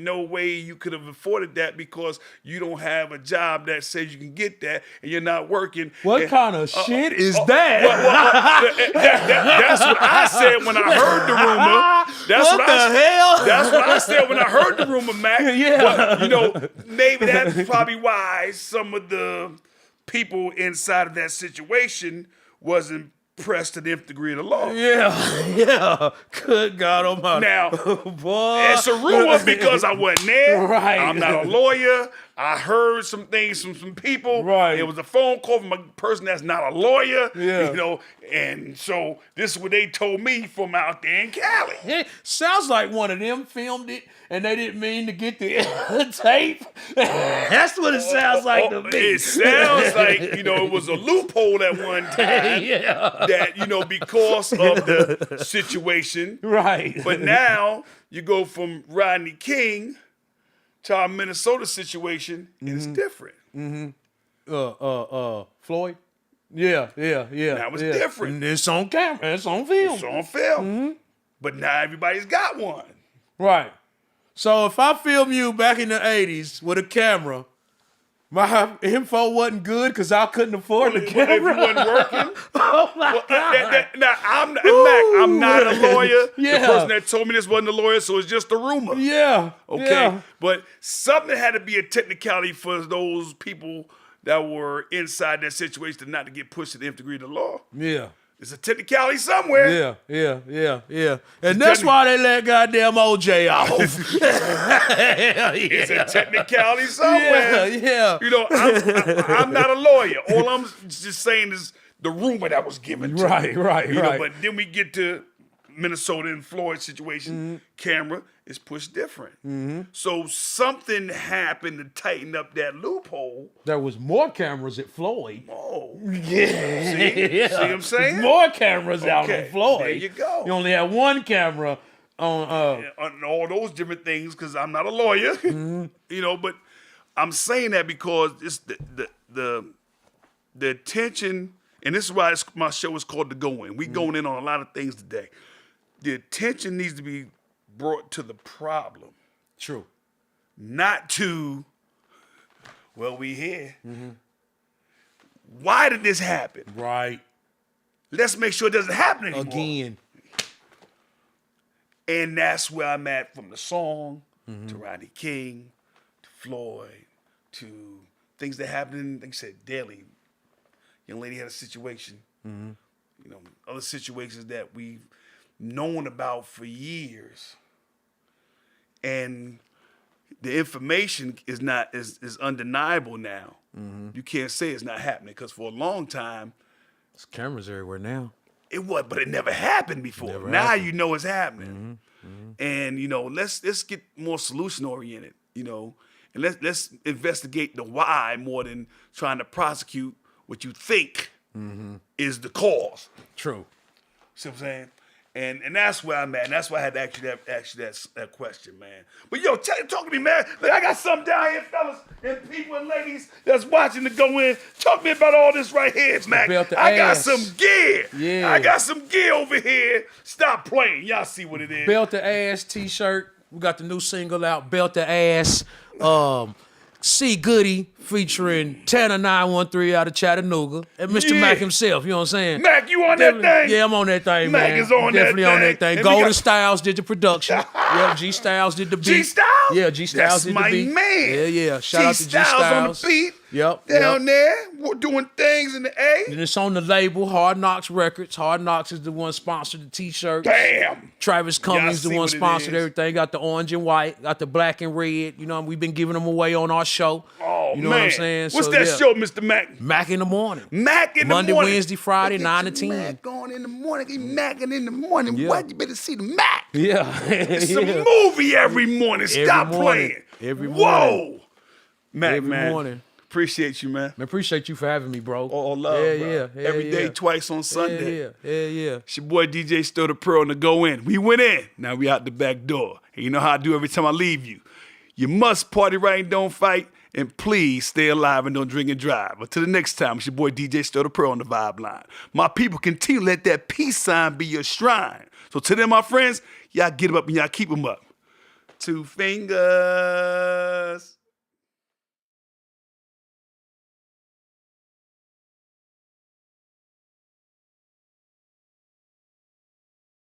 no way you could have afforded that because you don't have a job that says you can get that and you're not working. What kind of shit is that? That's what I said when I heard the rumor. That's what the hell? That's what I said when I heard the rumor, Mac. Yeah. But, maybe that's probably why some of the people inside of that situation wasn't pressed to the nth degree of the law. Yeah, yeah. Good God Almighty. Now, boy, it's a rumor because I wasn't there. Right. I'm not a lawyer. I heard some things from some people. Right. It was a phone call from a person that's not a lawyer. Yeah. And so this is what they told me from out there in Cali. It sounds like one of them filmed it and they didn't mean to get the tape. That's what it sounds like to me. It sounds like, it was a loophole at one time. Yeah. That, because of the situation. Right. But now you go from Rodney King to our Minnesota situation, and it's different. Floyd? Yeah. Now it's different. And it's on camera. It's on film. It's on film. But now everybody's got one. Right. So if I film you back in the 80s with a camera, my info wasn't good because I couldn't afford the camera. If you wasn't working. Oh my God. Now, I'm not a lawyer. Yeah. The person that told me this wasn't a lawyer, so it's just a rumor. Yeah. Okay. Yeah. But something had to be a technicality for those people that were inside that situation not to get pushed to the nth degree of the law. Yeah. It's a technicality somewhere. Yeah. And that's why they let goddamn OJ off. It's a technicality somewhere. Yeah. I'm not a lawyer. All I'm just saying is the rumor that was given to me. Right. But then we get to Minnesota and Floyd situation. Camera is pushed different. So something happened to tighten up that loophole. There was more cameras at Floyd. Oh. Yeah. See what I'm saying? More cameras out on Floyd. There you go. You only had one camera on On all those different things, because I'm not a lawyer. But I'm saying that because it's the attention, and this is why my show is called The Go-In. We going in on a lot of things today. The attention needs to be brought to the problem. True. Not to, well, we here. Why did this happen? Right. Let's make sure it doesn't happen anymore. Again. And that's where I'm at, from the song to Rodney King to Floyd to things that happen, like I said, daily. Young lady had a situation. Other situations that we've known about for years. And the information is undeniable now. You can't say it's not happening, because for a long time, There's cameras everywhere now. it was, but it never happened before. Never now happened. you know it's happening. And let's get more solution oriented, and let's investigate the why more than trying to prosecute what you think is the cause. True. See what I'm saying? And that's where I'm at. And that's why I had to ask you that question, man. But yo, talk to me, man. Look, I got something down here, fellas, and people and ladies that's watching to go in. Talk to me about all this right here, man. I got some gear. Yeah. I got some gear over here. Stop playing. Y'all see what it is. Belt the ass t-shirt We got the new single out, Belt the Ass. C. Goody featuring Tanner 913 out of Chattanooga. And Mr. Yeah. Mac himself, you know what I'm saying? Mac, you on that thing? Yeah, I'm on that thing, Mac man. is on that Definitely on that thing. thing. And we Golden got- Styles did the production. Yeah, G Styles did the beat. G Styles? Yeah, G Styles That's did my the beat. man. Yeah. Shout out to G Styles. on the beat. Yep. Down there, we're doing things in the A. And it's on the label, Hard Knocks Records. Hard Knocks is the one sponsored the t-shirts. Bam. Travis Cummings, see the one what it sponsored is. everything. Got the orange and white, got the black and red. You know, we've been giving them away on our show. Oh, you know man. what I'm saying? What's So, that yeah. show, Mr. Mac? Mac in the morning. Mac in Monday, the morning. Wednesday, Friday, Get 9 to your 10. Mac on in the morning. Get Macking in the morning. Yeah. What? You better see the Mac. Yeah. It's a movie every morning. Stop morning. playing. Every Whoa. morning. Mac, Every man. morning. Appreciate you, man. Man, appreciate you for having me, bro. All love, bro. Every day, twice on Sunday. Yeah. It's your boy DJ Sterl the Pearl on the go in. We went in. Now we out the back door. And you know how I do every time I leave you. You must party right and don't fight. And please stay alive and don't drink and drive. Until the next time, it's your boy DJ Sterl the Pearl on the vibe line. My people, continue to let that peace sign be your shrine. So to them, my friends, y'all get them up and y'all keep them up. 2 fingers.